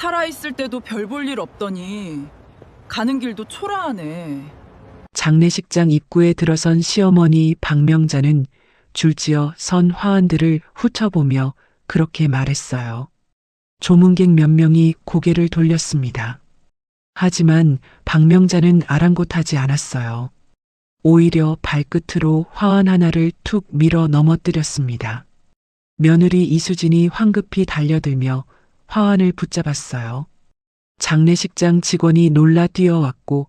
살아있을 때도 별 볼 일 없더니 가는 길도 초라하네. 장례식장 입구에 들어선 시어머니 박명자는 줄지어 선 화환들을 훑어보며 그렇게 말했어요. 조문객 몇 명이 고개를 돌렸습니다. 하지만 박명자는 아랑곳하지 않았어요. 오히려 발끝으로 화환 하나를 툭 밀어 넘어뜨렸습니다. 며느리 이수진이 황급히 달려들며 화환을 붙잡았어요. 장례식장 직원이 놀라 뛰어왔고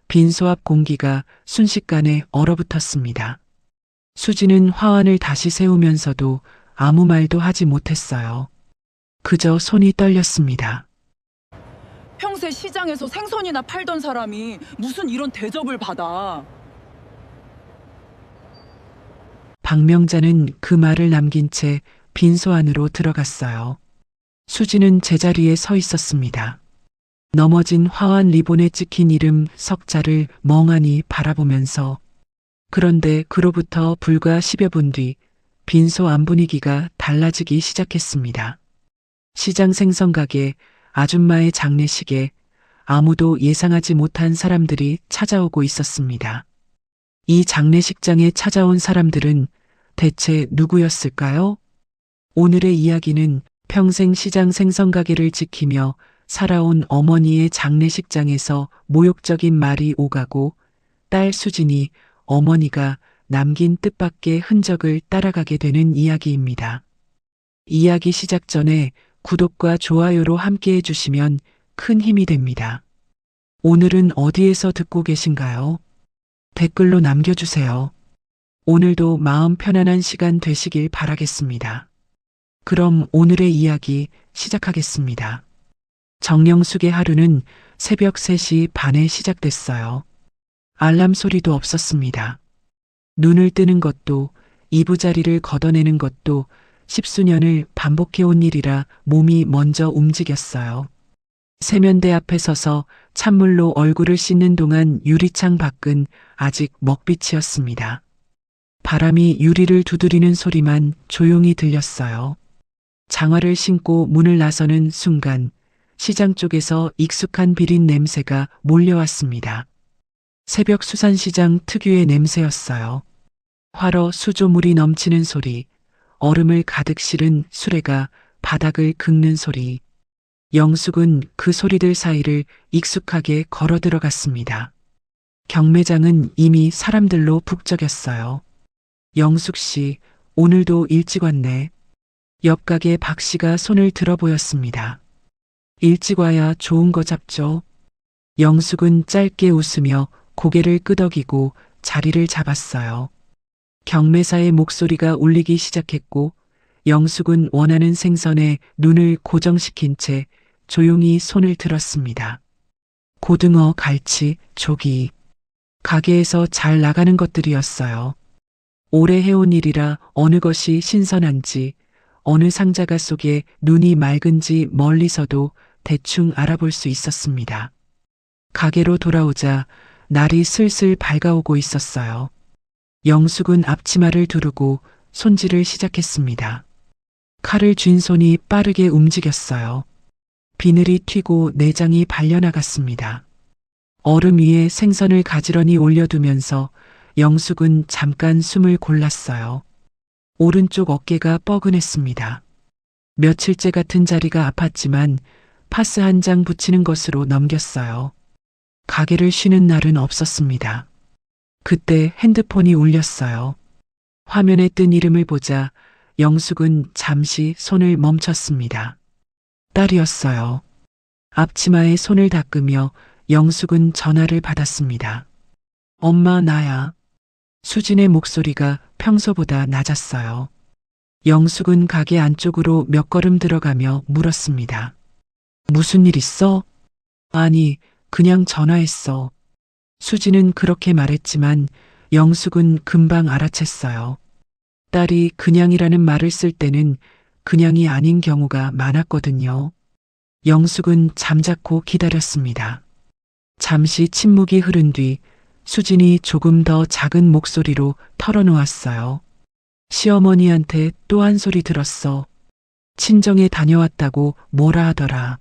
빈소 앞 공기가 순식간에 얼어붙었습니다. 수진은 화환을 다시 세우면서도 아무 말도 하지 못했어요. 그저 손이 떨렸습니다. 평생 시장에서 생선이나 팔던 사람이 무슨 이런 대접을 받아. 박명자는 그 말을 남긴 채 빈소 안으로 들어갔어요. 수진은 제자리에 서 있었습니다. 넘어진 화환 리본에 찍힌 이름 석자를 멍하니 바라보면서 그런데 그로부터 불과 10여 분 뒤 빈소 안 분위기가 달라지기 시작했습니다. 시장 생선가게, 아줌마의 장례식에 아무도 예상하지 못한 사람들이 찾아오고 있었습니다. 이 장례식장에 찾아온 사람들은 대체 누구였을까요? 오늘의 이야기는 평생 시장 생선가게를 지키며 살아온 어머니의 장례식장에서 모욕적인 말이 오가고 딸 수진이 어머니가 남긴 뜻밖의 흔적을 따라가게 되는 이야기입니다. 이야기 시작 전에 구독과 좋아요로 함께 해주시면 큰 힘이 됩니다. 오늘은 어디에서 듣고 계신가요? 댓글로 남겨주세요. 오늘도 마음 편안한 시간 되시길 바라겠습니다. 그럼 오늘의 이야기 시작하겠습니다. 정영숙의 하루는 새벽 3시 반에 시작됐어요. 알람 소리도 없었습니다. 눈을 뜨는 것도 이부자리를 걷어내는 것도 십수년을 반복해온 일이라 몸이 먼저 움직였어요. 세면대 앞에 서서 찬물로 얼굴을 씻는 동안 유리창 밖은 아직 먹빛이었습니다. 바람이 유리를 두드리는 소리만 조용히 들렸어요. 장화를 신고 문을 나서는 순간 시장 쪽에서 익숙한 비린 냄새가 몰려왔습니다. 새벽 수산시장 특유의 냄새였어요. 화로 수조물이 넘치는 소리, 얼음을 가득 실은 수레가 바닥을 긁는 소리. 영숙은 그 소리들 사이를 익숙하게 걸어 들어갔습니다. 경매장은 이미 사람들로 북적였어요. 영숙 씨, 오늘도 일찍 왔네. 옆 가게 박 씨가 손을 들어 보였습니다. 일찍 와야 좋은 거 잡죠. 영숙은 짧게 웃으며 고개를 끄덕이고 자리를 잡았어요. 경매사의 목소리가 울리기 시작했고 영숙은 원하는 생선에 눈을 고정시킨 채 조용히 손을 들었습니다. 고등어, 갈치, 조기. 가게에서 잘 나가는 것들이었어요. 오래 해온 일이라 어느 것이 신선한지, 어느 상자가 속에 눈이 맑은지 멀리서도 대충 알아볼 수 있었습니다. 가게로 돌아오자 날이 슬슬 밝아오고 있었어요. 영숙은 앞치마를 두르고 손질을 시작했습니다. 칼을 쥔 손이 빠르게 움직였어요. 비늘이 튀고 내장이 발려나갔습니다. 얼음 위에 생선을 가지런히 올려두면서 영숙은 잠깐 숨을 골랐어요. 오른쪽 어깨가 뻐근했습니다. 며칠째 같은 자리가 아팠지만 파스 한 장 붙이는 것으로 넘겼어요. 가게를 쉬는 날은 없었습니다. 그때 핸드폰이 울렸어요. 화면에 뜬 이름을 보자 영숙은 잠시 손을 멈췄습니다. 딸이었어요. 앞치마에 손을 닦으며 영숙은 전화를 받았습니다. 엄마, 나야. 수진의 목소리가 평소보다 낮았어요. 영숙은 가게 안쪽으로 몇 걸음 들어가며 물었습니다. 무슨 일 있어? 아니, 그냥 전화했어. 수진은 그렇게 말했지만 영숙은 금방 알아챘어요. 딸이 그냥이라는 말을 쓸 때는 그냥이 아닌 경우가 많았거든요. 영숙은 잠자코 기다렸습니다. 잠시 침묵이 흐른 뒤 수진이 조금 더 작은 목소리로 털어놓았어요. 시어머니한테 또 한 소리 들었어. 친정에 다녀왔다고 뭐라 하더라.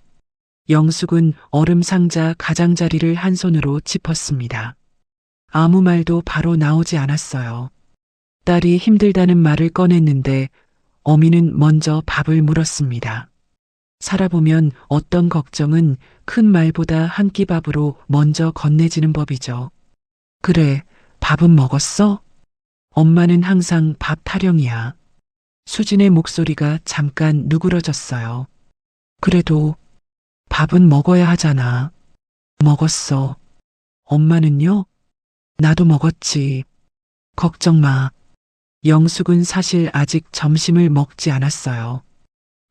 영숙은 얼음 상자 가장자리를 한 손으로 짚었습니다. 아무 말도 바로 나오지 않았어요. 딸이 힘들다는 말을 꺼냈는데 어미는 먼저 밥을 물었습니다. 살아보면 어떤 걱정은 큰 말보다 한 끼 밥으로 먼저 건네지는 법이죠. 그래, 밥은 먹었어? 엄마는 항상 밥 타령이야. 수진의 목소리가 잠깐 누그러졌어요. 그래도 밥은 먹어야 하잖아. 먹었어. 엄마는요? 나도 먹었지. 걱정 마. 영숙은 사실 아직 점심을 먹지 않았어요.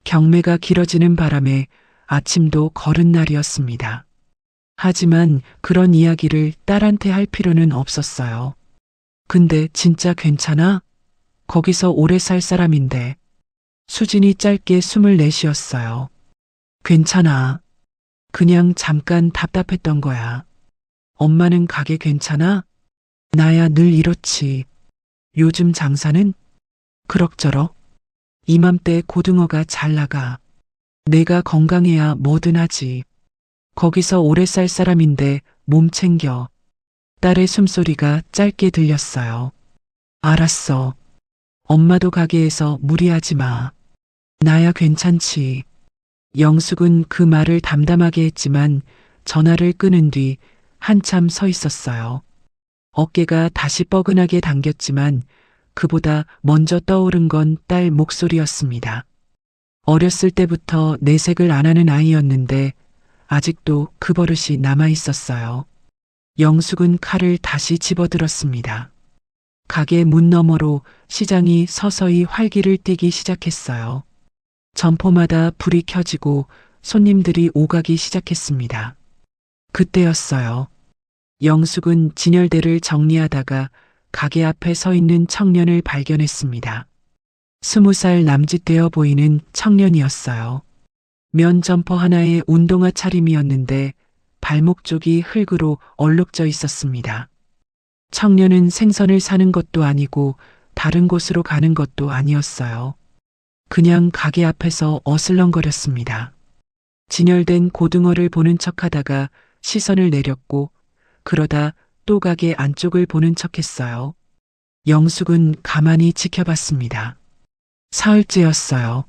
경매가 길어지는 바람에 아침도 거른 날이었습니다. 하지만 그런 이야기를 딸한테 할 필요는 없었어요. 근데 진짜 괜찮아? 거기서 오래 살 사람인데. 수진이 짧게 숨을 내쉬었어요. 괜찮아. 그냥 잠깐 답답했던 거야. 엄마는 가게 괜찮아? 나야 늘 이렇지. 요즘 장사는? 그럭저럭. 이맘때 고등어가 잘 나가. 내가 건강해야 뭐든 하지. 거기서 오래 살 사람인데 몸 챙겨. 딸의 숨소리가 짧게 들렸어요. 알았어. 엄마도 가게에서 무리하지 마. 나야 괜찮지. 영숙은 그 말을 담담하게 했지만 전화를 끊은 뒤 한참 서 있었어요. 어깨가 다시 뻐근하게 당겼지만 그보다 먼저 떠오른 건 딸 목소리였습니다. 어렸을 때부터 내색을 안 하는 아이였는데 아직도 그 버릇이 남아 있었어요. 영숙은 칼을 다시 집어들었습니다. 가게 문 너머로 시장이 서서히 활기를 띠기 시작했어요. 점포마다 불이 켜지고 손님들이 오가기 시작했습니다. 그때였어요. 영숙은 진열대를 정리하다가 가게 앞에 서 있는 청년을 발견했습니다. 20살 남짓되어 보이는 청년이었어요. 면 점퍼 하나에 운동화 차림이었는데 발목 쪽이 흙으로 얼룩져 있었습니다. 청년은 생선을 사는 것도 아니고 다른 곳으로 가는 것도 아니었어요. 그냥 가게 앞에서 어슬렁거렸습니다. 진열된 고등어를 보는 척하다가 시선을 내렸고 그러다 또 가게 안쪽을 보는 척했어요. 영숙은 가만히 지켜봤습니다. 사흘째였어요.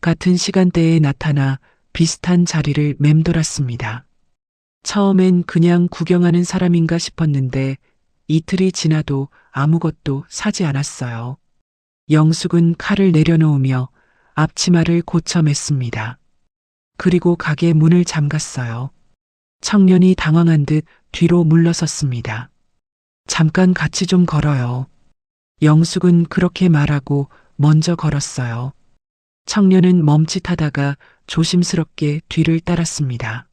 같은 시간대에 나타나 비슷한 자리를 맴돌았습니다. 처음엔 그냥 구경하는 사람인가 싶었는데 이틀이 지나도 아무것도 사지 않았어요. 영숙은 칼을 내려놓으며 앞치마를 고쳐 맸습니다. 그리고 가게 문을 잠갔어요. 청년이 당황한 듯 뒤로 물러섰습니다. 잠깐 같이 좀 걸어요. 영숙은 그렇게 말하고 먼저 걸었어요. 청년은 멈칫하다가 조심스럽게 뒤를 따랐습니다.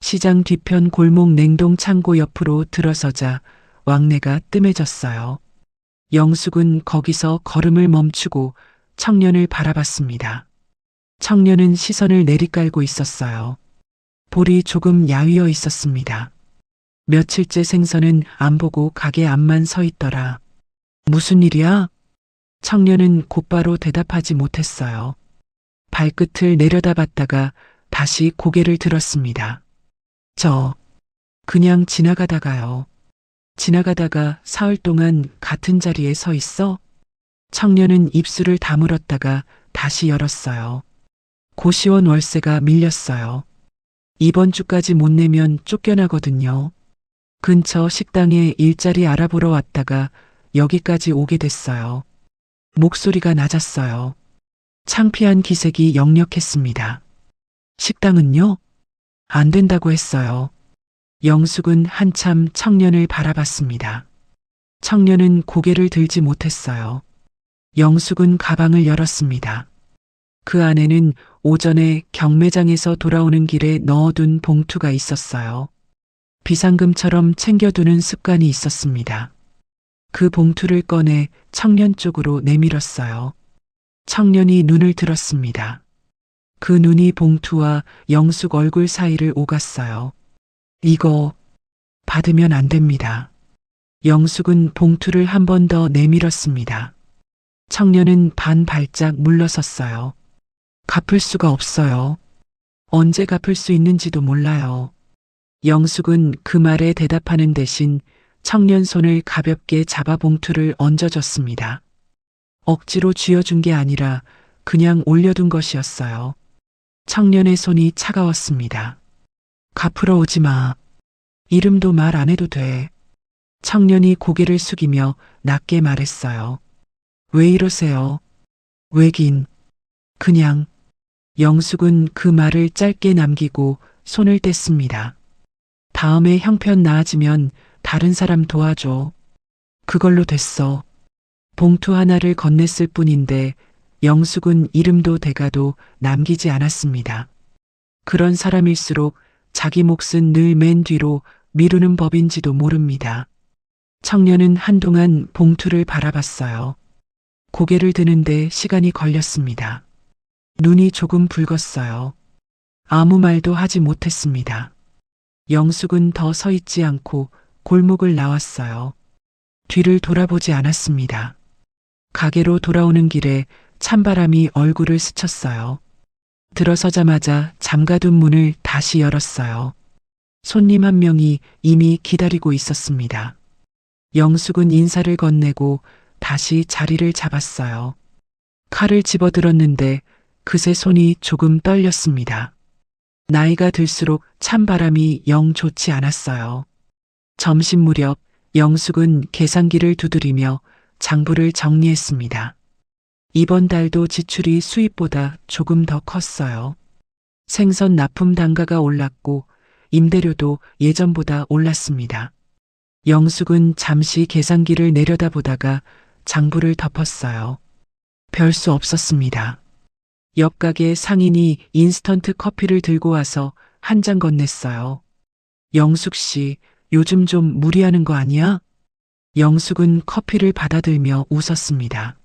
시장 뒤편 골목 냉동 창고 옆으로 들어서자 왕래가 뜸해졌어요. 영숙은 거기서 걸음을 멈추고 청년을 바라봤습니다. 청년은 시선을 내리깔고 있었어요. 볼이 조금 야위어 있었습니다. 며칠째 생선은 안 보고 가게 앞만 서 있더라. 무슨 일이야? 청년은 곧바로 대답하지 못했어요. 발끝을 내려다봤다가 다시 고개를 들었습니다. 그냥 지나가다가요. 지나가다가 사흘 동안 같은 자리에 서 있어? 청년은 입술을 다물었다가 다시 열었어요. 고시원 월세가 밀렸어요. 이번 주까지 못 내면 쫓겨나거든요. 근처 식당에 일자리 알아보러 왔다가 여기까지 오게 됐어요. 목소리가 낮았어요. 창피한 기색이 역력했습니다. 식당은요? 안 된다고 했어요. 영숙은 한참 청년을 바라봤습니다. 청년은 고개를 들지 못했어요. 영숙은 가방을 열었습니다. 그 안에는 오전에 경매장에서 돌아오는 길에 넣어둔 봉투가 있었어요. 비상금처럼 챙겨두는 습관이 있었습니다. 그 봉투를 꺼내 청년 쪽으로 내밀었어요. 청년이 눈을 들었습니다. 그 눈이 봉투와 영숙 얼굴 사이를 오갔어요. 이거 받으면 안 됩니다. 영숙은 봉투를 한 번 더 내밀었습니다. 청년은 반 발짝 물러섰어요. 갚을 수가 없어요. 언제 갚을 수 있는지도 몰라요. 영숙은 그 말에 대답하는 대신 청년 손을 가볍게 잡아 봉투를 얹어줬습니다. 억지로 쥐어준 게 아니라 그냥 올려둔 것이었어요. 청년의 손이 차가웠습니다. 갚으러 오지 마. 이름도 말 안 해도 돼. 청년이 고개를 숙이며 낮게 말했어요. 왜 이러세요? 왜긴. 그냥. 영숙은 그 말을 짧게 남기고 손을 뗐습니다. 다음에 형편 나아지면 다른 사람 도와줘. 그걸로 됐어. 봉투 하나를 건넸을 뿐인데 영숙은 이름도 대가도 남기지 않았습니다. 그런 사람일수록 자기 몫은 늘 맨 뒤로 미루는 법인지도 모릅니다. 청년은 한동안 봉투를 바라봤어요. 고개를 드는데 시간이 걸렸습니다. 눈이 조금 붉었어요. 아무 말도 하지 못했습니다. 영숙은 더 서 있지 않고 골목을 나왔어요. 뒤를 돌아보지 않았습니다. 가게로 돌아오는 길에 찬바람이 얼굴을 스쳤어요. 들어서자마자 잠가둔 문을 다시 열었어요. 손님 한 명이 이미 기다리고 있었습니다. 영숙은 인사를 건네고 다시 자리를 잡았어요. 칼을 집어들었는데 그새 손이 조금 떨렸습니다. 나이가 들수록 찬바람이 영 좋지 않았어요. 점심 무렵 영숙은 계산기를 두드리며 장부를 정리했습니다. 이번 달도 지출이 수입보다 조금 더 컸어요. 생선 납품 단가가 올랐고 임대료도 예전보다 올랐습니다. 영숙은 잠시 계산기를 내려다보다가 장부를 덮었어요. 별 수 없었습니다. 옆 가게 상인이 인스턴트 커피를 들고 와서 한 잔 건넸어요. 영숙 씨, 요즘 좀 무리하는 거 아니야? 영숙은 커피를 받아들며 웃었습니다.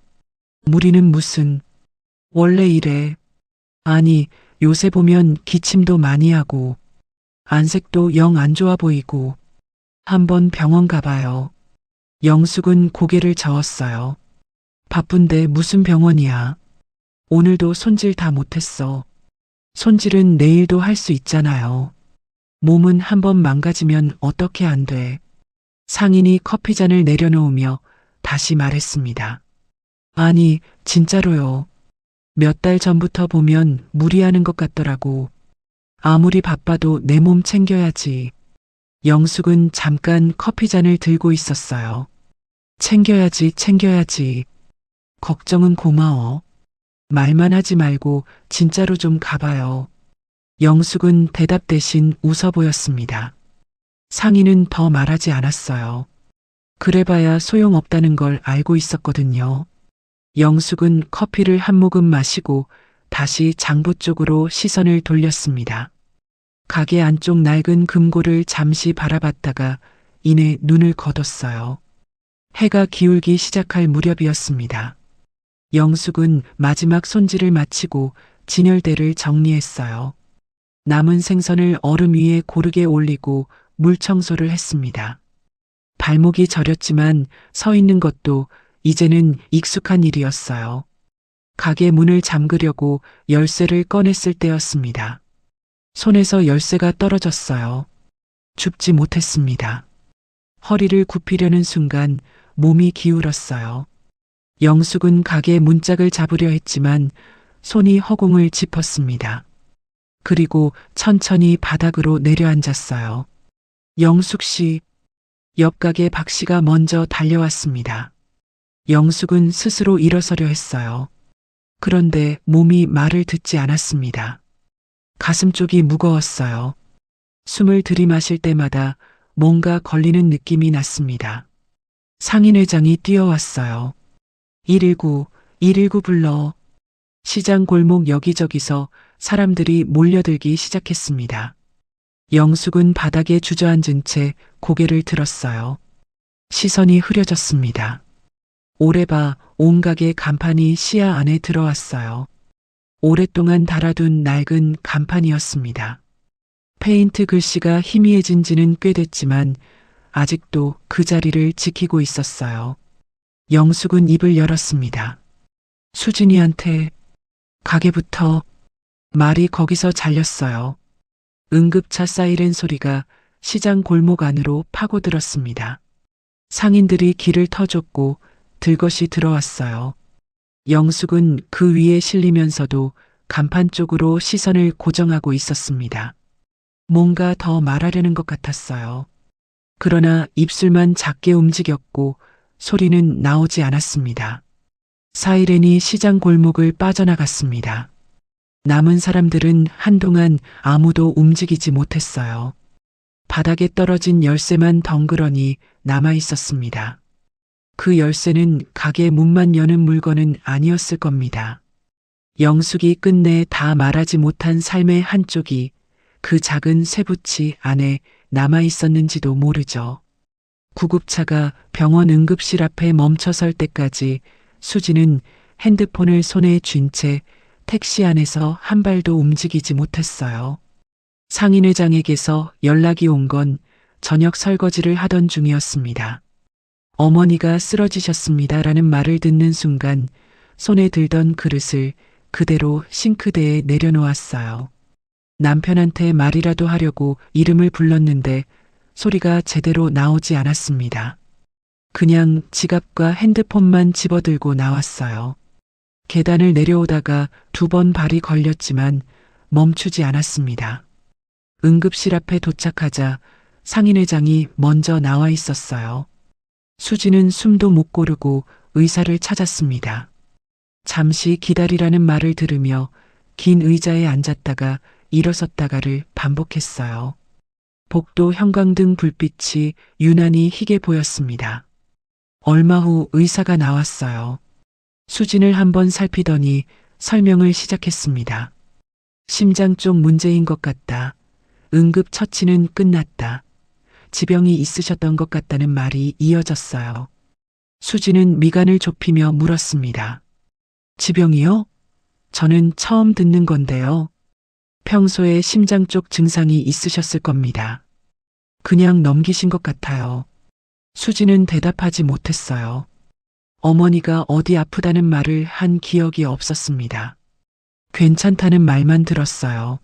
무리는 무슨, 원래 이래. 아니, 요새 보면 기침도 많이 하고, 안색도 영 안 좋아 보이고, 한번 병원 가봐요. 영숙은 고개를 저었어요. 바쁜데 무슨 병원이야. 오늘도 손질 다 못했어. 손질은 내일도 할 수 있잖아요. 몸은 한번 망가지면 어떻게 안 돼. 상인이 커피잔을 내려놓으며 다시 말했습니다. 아니, 진짜로요. 몇 달 전부터 보면 무리하는 것 같더라고. 아무리 바빠도 내 몸 챙겨야지. 영숙은 잠깐 커피잔을 들고 있었어요. 챙겨야지, 챙겨야지. 걱정은 고마워. 말만 하지 말고 진짜로 좀 가봐요. 영숙은 대답 대신 웃어 보였습니다. 상인은 더 말하지 않았어요. 그래봐야 소용없다는 걸 알고 있었거든요. 영숙은 커피를 한 모금 마시고 다시 장부 쪽으로 시선을 돌렸습니다. 가게 안쪽 낡은 금고를 잠시 바라봤다가 이내 눈을 거뒀어요. 해가 기울기 시작할 무렵이었습니다. 영숙은 마지막 손질을 마치고 진열대를 정리했어요. 남은 생선을 얼음 위에 고르게 올리고 물 청소를 했습니다. 발목이 저렸지만 서 있는 것도 이제는 익숙한 일이었어요. 가게 문을 잠그려고 열쇠를 꺼냈을 때였습니다. 손에서 열쇠가 떨어졌어요. 줍지 못했습니다. 허리를 굽히려는 순간 몸이 기울었어요. 영숙은 가게 문짝을 잡으려 했지만 손이 허공을 짚었습니다. 그리고 천천히 바닥으로 내려앉았어요. 영숙 씨, 옆 가게 박 씨가 먼저 달려왔습니다. 영숙은 스스로 일어서려 했어요. 그런데 몸이 말을 듣지 않았습니다. 가슴 쪽이 무거웠어요. 숨을 들이마실 때마다 뭔가 걸리는 느낌이 났습니다. 상인 회장이 뛰어왔어요. 119, 119 불러. 시장 골목 여기저기서 사람들이 몰려들기 시작했습니다. 영숙은 바닥에 주저앉은 채 고개를 들었어요. 시선이 흐려졌습니다. 오래 봐 온 가게 간판이 시야 안에 들어왔어요. 오랫동안 달아둔 낡은 간판이었습니다. 페인트 글씨가 희미해진 지는 꽤 됐지만 아직도 그 자리를 지키고 있었어요. 영숙은 입을 열었습니다. 수진이한테 가게부터 말이 거기서 잘렸어요. 응급차 사이렌 소리가 시장 골목 안으로 파고들었습니다. 상인들이 길을 터줬고 들것이 들어왔어요. 영숙은 그 위에 실리면서도 간판 쪽으로 시선을 고정하고 있었습니다. 뭔가 더 말하려는 것 같았어요. 그러나 입술만 작게 움직였고 소리는 나오지 않았습니다. 사이렌이 시장 골목을 빠져나갔습니다. 남은 사람들은 한동안 아무도 움직이지 못했어요. 바닥에 떨어진 열쇠만 덩그러니 남아 있었습니다. 그 열쇠는 가게 문만 여는 물건은 아니었을 겁니다. 영숙이 끝내 다 말하지 못한 삶의 한쪽이 그 작은 쇠붙이 안에 남아 있었는지도 모르죠. 구급차가 병원 응급실 앞에 멈춰설 때까지 수지는 핸드폰을 손에 쥔 채 택시 안에서 한 발도 움직이지 못했어요. 상인회장에게서 연락이 온 건 저녁 설거지를 하던 중이었습니다. 어머니가 쓰러지셨습니다라는 말을 듣는 순간 손에 들던 그릇을 그대로 싱크대에 내려놓았어요. 남편한테 말이라도 하려고 이름을 불렀는데 소리가 제대로 나오지 않았습니다. 그냥 지갑과 핸드폰만 집어들고 나왔어요. 계단을 내려오다가 2번 발이 걸렸지만 멈추지 않았습니다. 응급실 앞에 도착하자 상인회장이 먼저 나와 있었어요. 수지는 숨도 못 고르고 의사를 찾았습니다. 잠시 기다리라는 말을 들으며 긴 의자에 앉았다가 일어섰다가를 반복했어요. 복도 형광등 불빛이 유난히 희게 보였습니다. 얼마 후 의사가 나왔어요. 수진을 한번 살피더니 설명을 시작했습니다. 심장 쪽 문제인 것 같다. 응급 처치는 끝났다. 지병이 있으셨던 것 같다는 말이 이어졌어요. 수진은 미간을 좁히며 물었습니다. 지병이요? 저는 처음 듣는 건데요. 평소에 심장 쪽 증상이 있으셨을 겁니다. 그냥 넘기신 것 같아요. 수진은 대답하지 못했어요. 어머니가 어디 아프다는 말을 한 기억이 없었습니다. 괜찮다는 말만 들었어요.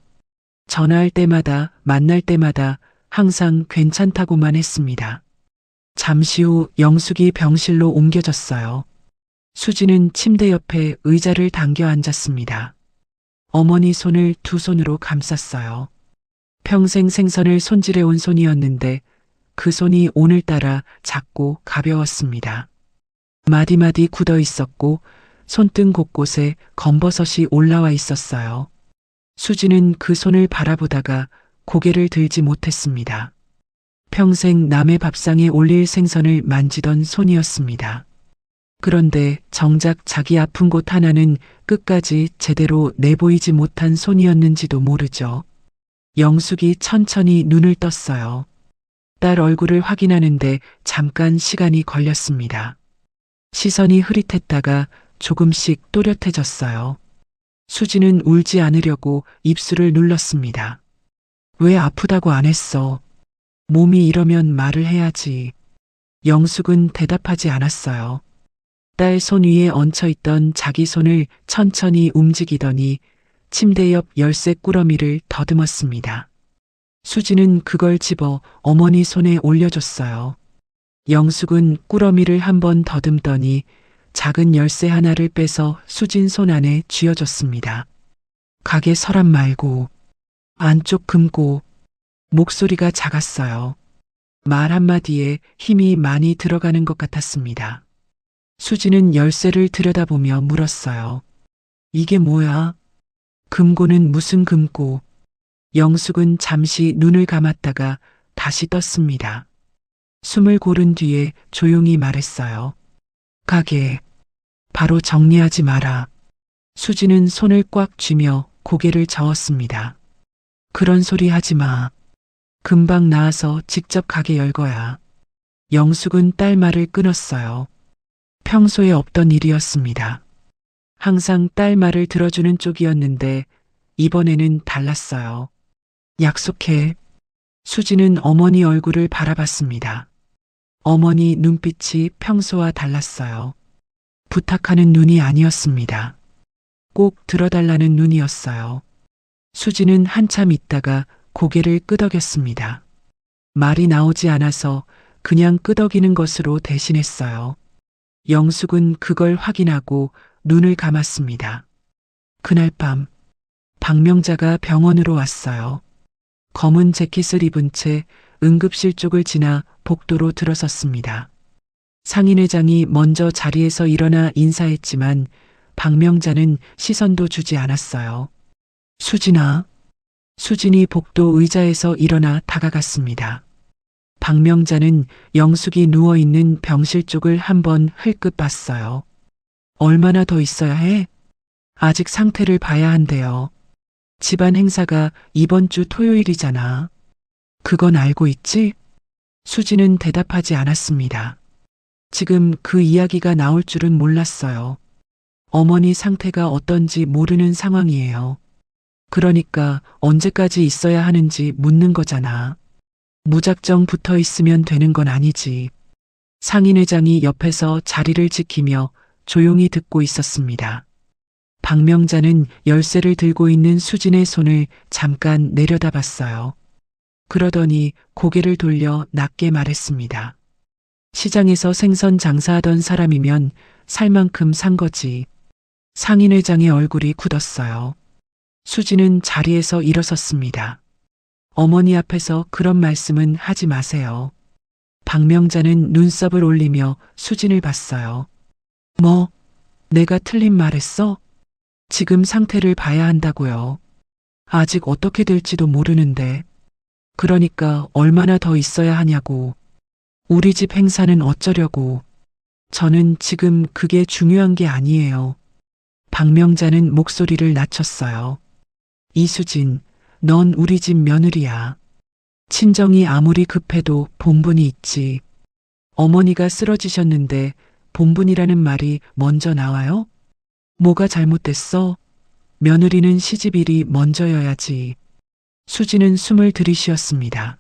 전화할 때마다 만날 때마다 항상 괜찮다고만 했습니다. 잠시 후 영숙이 병실로 옮겨졌어요. 수지는 침대 옆에 의자를 당겨 앉았습니다. 어머니 손을 2손으로 감쌌어요. 평생 생선을 손질해온 손이었는데 그 손이 오늘따라 작고 가벼웠습니다. 마디마디 굳어 있었고 손등 곳곳에 검버섯이 올라와 있었어요. 수지는 그 손을 바라보다가 고개를 들지 못했습니다. 평생 남의 밥상에 올릴 생선을 만지던 손이었습니다. 그런데 정작 자기 아픈 곳 하나는 끝까지 제대로 내보이지 못한 손이었는지도 모르죠. 영숙이 천천히 눈을 떴어요. 딸 얼굴을 확인하는데 잠깐 시간이 걸렸습니다. 시선이 흐릿했다가 조금씩 또렷해졌어요. 수지는 울지 않으려고 입술을 눌렀습니다. 왜 아프다고 안 했어? 몸이 이러면 말을 해야지. 영숙은 대답하지 않았어요. 딸 손 위에 얹혀있던 자기 손을 천천히 움직이더니 침대 옆 열쇠 꾸러미를 더듬었습니다. 수지는 그걸 집어 어머니 손에 올려줬어요. 영숙은 꾸러미를 한번 더듬더니 작은 열쇠 하나를 빼서 수진 손 안에 쥐어줬습니다. 가게 서랍 말고 안쪽 금고. 목소리가 작았어요. 말 한마디에 힘이 많이 들어가는 것 같았습니다. 수지는 열쇠를 들여다보며 물었어요. 이게 뭐야? 금고는 무슨 금고? 영숙은 잠시 눈을 감았다가 다시 떴습니다. 숨을 고른 뒤에 조용히 말했어요. 가게. 바로 정리하지 마라. 수지는 손을 꽉 쥐며 고개를 저었습니다. 그런 소리 하지 마. 금방 나와서 직접 가게 열 거야. 영숙은 딸 말을 끊었어요. 평소에 없던 일이었습니다. 항상 딸 말을 들어주는 쪽이었는데 이번에는 달랐어요. 약속해. 수지는 어머니 얼굴을 바라봤습니다. 어머니 눈빛이 평소와 달랐어요. 부탁하는 눈이 아니었습니다. 꼭 들어달라는 눈이었어요. 수진은 한참 있다가 고개를 끄덕였습니다. 말이 나오지 않아서 그냥 끄덕이는 것으로 대신했어요. 영숙은 그걸 확인하고 눈을 감았습니다. 그날 밤 박명자가 병원으로 왔어요. 검은 재킷을 입은 채 응급실 쪽을 지나 복도로 들어섰습니다. 상인회장이 먼저 자리에서 일어나 인사했지만 박명자는 시선도 주지 않았어요. 수진아. 수진이 복도 의자에서 일어나 다가갔습니다. 박명자는 영숙이 누워있는 병실 쪽을 한번 흘끗 봤어요. 얼마나 더 있어야 해? 아직 상태를 봐야 한대요. 집안 행사가 이번 주 토요일이잖아. 그건 알고 있지? 수진은 대답하지 않았습니다. 지금 그 이야기가 나올 줄은 몰랐어요. 어머니 상태가 어떤지 모르는 상황이에요. 그러니까 언제까지 있어야 하는지 묻는 거잖아. 무작정 붙어 있으면 되는 건 아니지. 상인회장이 옆에서 자리를 지키며 조용히 듣고 있었습니다. 박명자는 열쇠를 들고 있는 수진의 손을 잠깐 내려다봤어요. 그러더니 고개를 돌려 낮게 말했습니다. 시장에서 생선 장사하던 사람이면 살 만큼 산 거지. 상인회장의 얼굴이 굳었어요. 수진은 자리에서 일어섰습니다. 어머니 앞에서 그런 말씀은 하지 마세요. 박명자는 눈썹을 올리며 수진을 봤어요. 뭐, 내가 틀린 말했어? 지금 상태를 봐야 한다고요. 아직 어떻게 될지도 모르는데. 그러니까 얼마나 더 있어야 하냐고. 우리 집 행사는 어쩌려고. 저는 지금 그게 중요한 게 아니에요. 박명자는 목소리를 낮췄어요. 이수진, 넌 우리 집 며느리야. 친정이 아무리 급해도 본분이 있지. 어머니가 쓰러지셨는데 본분이라는 말이 먼저 나와요? 뭐가 잘못됐어? 며느리는 시집일이 먼저여야지. 수진은 숨을 들이쉬었습니다.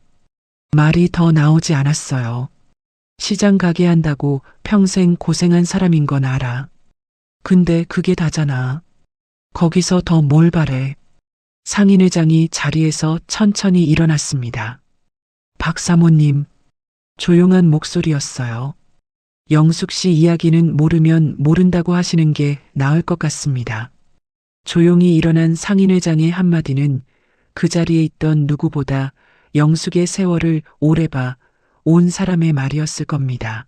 말이 더 나오지 않았어요. 시장 가게 한다고 평생 고생한 사람인 건 알아. 근데 그게 다잖아. 거기서 더 뭘 바래. 상인회장이 자리에서 천천히 일어났습니다. 박 사모님. 조용한 목소리였어요. 영숙 씨 이야기는 모르면 모른다고 하시는 게 나을 것 같습니다. 조용히 일어난 상인회장의 한마디는 그 자리에 있던 누구보다 영숙의 세월을 오래 봐 온 사람의 말이었을 겁니다.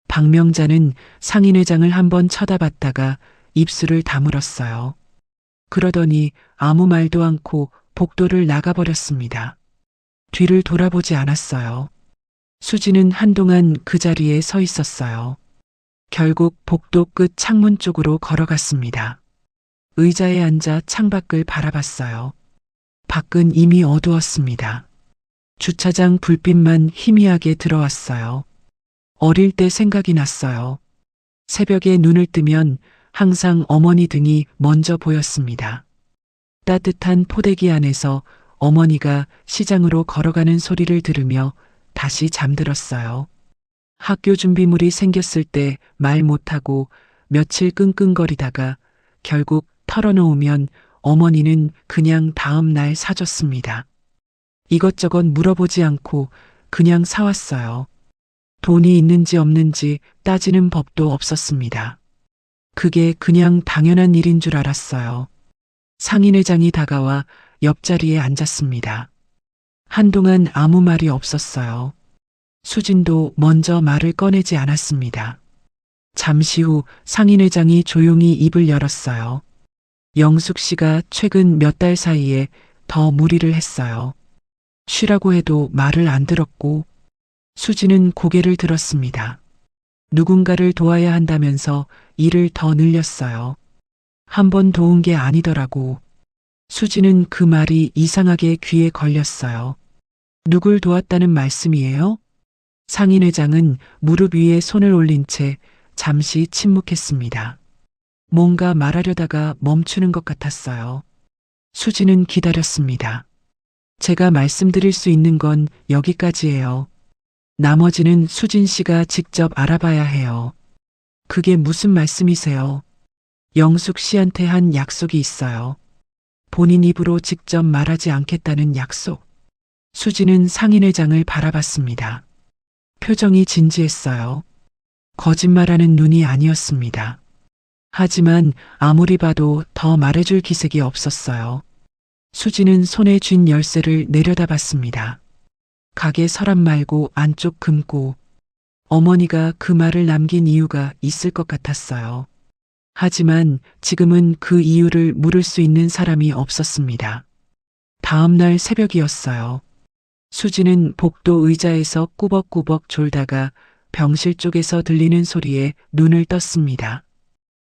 박명자는 상인회장을 한번 쳐다봤다가 입술을 다물었어요. 그러더니 아무 말도 않고 복도를 나가버렸습니다. 뒤를 돌아보지 않았어요. 수지는 한동안 그 자리에 서 있었어요. 결국 복도 끝 창문 쪽으로 걸어갔습니다. 의자에 앉아 창밖을 바라봤어요. 밖은 이미 어두웠습니다. 주차장 불빛만 희미하게 들어왔어요. 어릴 때 생각이 났어요. 새벽에 눈을 뜨면 항상 어머니 등이 먼저 보였습니다. 따뜻한 포대기 안에서 어머니가 시장으로 걸어가는 소리를 들으며 다시 잠들었어요. 학교 준비물이 생겼을 때 말 못하고 며칠 끙끙거리다가 결국 털어놓으면 어머니는 그냥 다음 날 사줬습니다. 이것저것 물어보지 않고 그냥 사왔어요. 돈이 있는지 없는지 따지는 법도 없었습니다. 그게 그냥 당연한 일인 줄 알았어요. 상인회장이 다가와 옆자리에 앉았습니다. 한동안 아무 말이 없었어요. 수진도 먼저 말을 꺼내지 않았습니다. 잠시 후 상인회장이 조용히 입을 열었어요. 영숙 씨가 최근 몇 달 사이에 더 무리를 했어요. 쉬라고 해도 말을 안 들었고. 수진은 고개를 들었습니다. 누군가를 도와야 한다면서 일을 더 늘렸어요. 한 번 도운 게 아니더라고. 수진은 그 말이 이상하게 귀에 걸렸어요. 누굴 도왔다는 말씀이에요? 상인회장은 무릎 위에 손을 올린 채 잠시 침묵했습니다. 뭔가 말하려다가 멈추는 것 같았어요. 수진은 기다렸습니다. 제가 말씀드릴 수 있는 건 여기까지예요. 나머지는 수진 씨가 직접 알아봐야 해요. 그게 무슨 말씀이세요? 영숙 씨한테 한 약속이 있어요. 본인 입으로 직접 말하지 않겠다는 약속. 수지는 상인회장을 바라봤습니다. 표정이 진지했어요. 거짓말하는 눈이 아니었습니다. 하지만 아무리 봐도 더 말해줄 기색이 없었어요. 수지는 손에 쥔 열쇠를 내려다봤습니다. 가게 서랍 말고 안쪽 금고. 어머니가 그 말을 남긴 이유가 있을 것 같았어요. 하지만 지금은 그 이유를 물을 수 있는 사람이 없었습니다. 다음 날 새벽이었어요. 수지는 복도 의자에서 꾸벅꾸벅 졸다가 병실 쪽에서 들리는 소리에 눈을 떴습니다.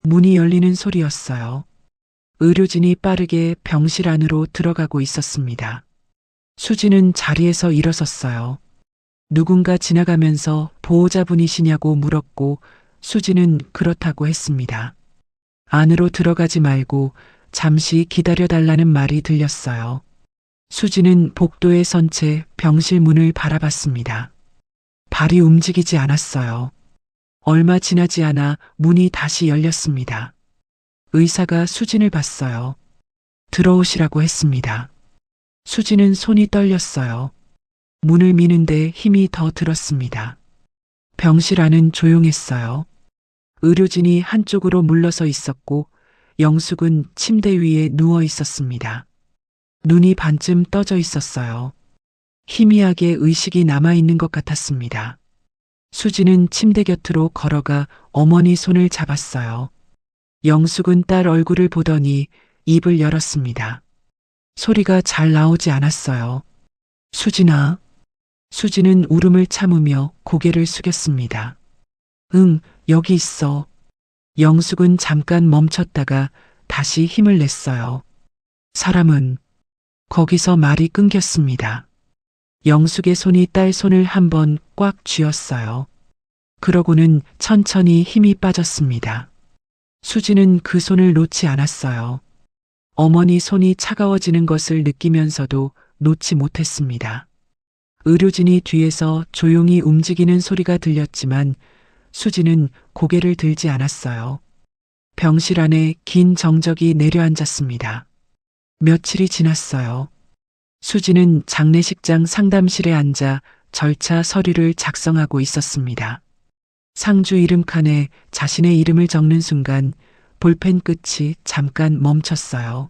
문이 열리는 소리였어요. 의료진이 빠르게 병실 안으로 들어가고 있었습니다. 수지는 자리에서 일어섰어요. 누군가 지나가면서 보호자분이시냐고 물었고 수지는 그렇다고 했습니다. 안으로 들어가지 말고 잠시 기다려달라는 말이 들렸어요. 수지는 복도에 선 채 병실 문을 바라봤습니다. 발이 움직이지 않았어요. 얼마 지나지 않아 문이 다시 열렸습니다. 의사가 수진을 봤어요. 들어오시라고 했습니다. 수지는 손이 떨렸어요. 문을 미는데 힘이 더 들었습니다. 병실 안은 조용했어요. 의료진이 한쪽으로 물러서 있었고 영숙은 침대 위에 누워 있었습니다. 눈이 반쯤 떠져 있었어요. 희미하게 의식이 남아있는 것 같았습니다. 수지는 침대 곁으로 걸어가 어머니 손을 잡았어요. 영숙은 딸 얼굴을 보더니 입을 열었습니다. 소리가 잘 나오지 않았어요. 수진아. 수지는 울음을 참으며 고개를 숙였습니다. 응, 여기 있어. 영숙은 잠깐 멈췄다가 다시 힘을 냈어요. 사람은. 거기서 말이 끊겼습니다. 영숙의 손이 딸 손을 한번 꽉 쥐었어요. 그러고는 천천히 힘이 빠졌습니다. 수지는 그 손을 놓지 않았어요. 어머니 손이 차가워지는 것을 느끼면서도 놓지 못했습니다. 의료진이 뒤에서 조용히 움직이는 소리가 들렸지만 수지는 고개를 들지 않았어요. 병실 안에 긴 정적이 내려앉았습니다. 며칠이 지났어요. 수지는 장례식장 상담실에 앉아 절차 서류를 작성하고 있었습니다. 상주 이름 칸에 자신의 이름을 적는 순간 볼펜 끝이 잠깐 멈췄어요.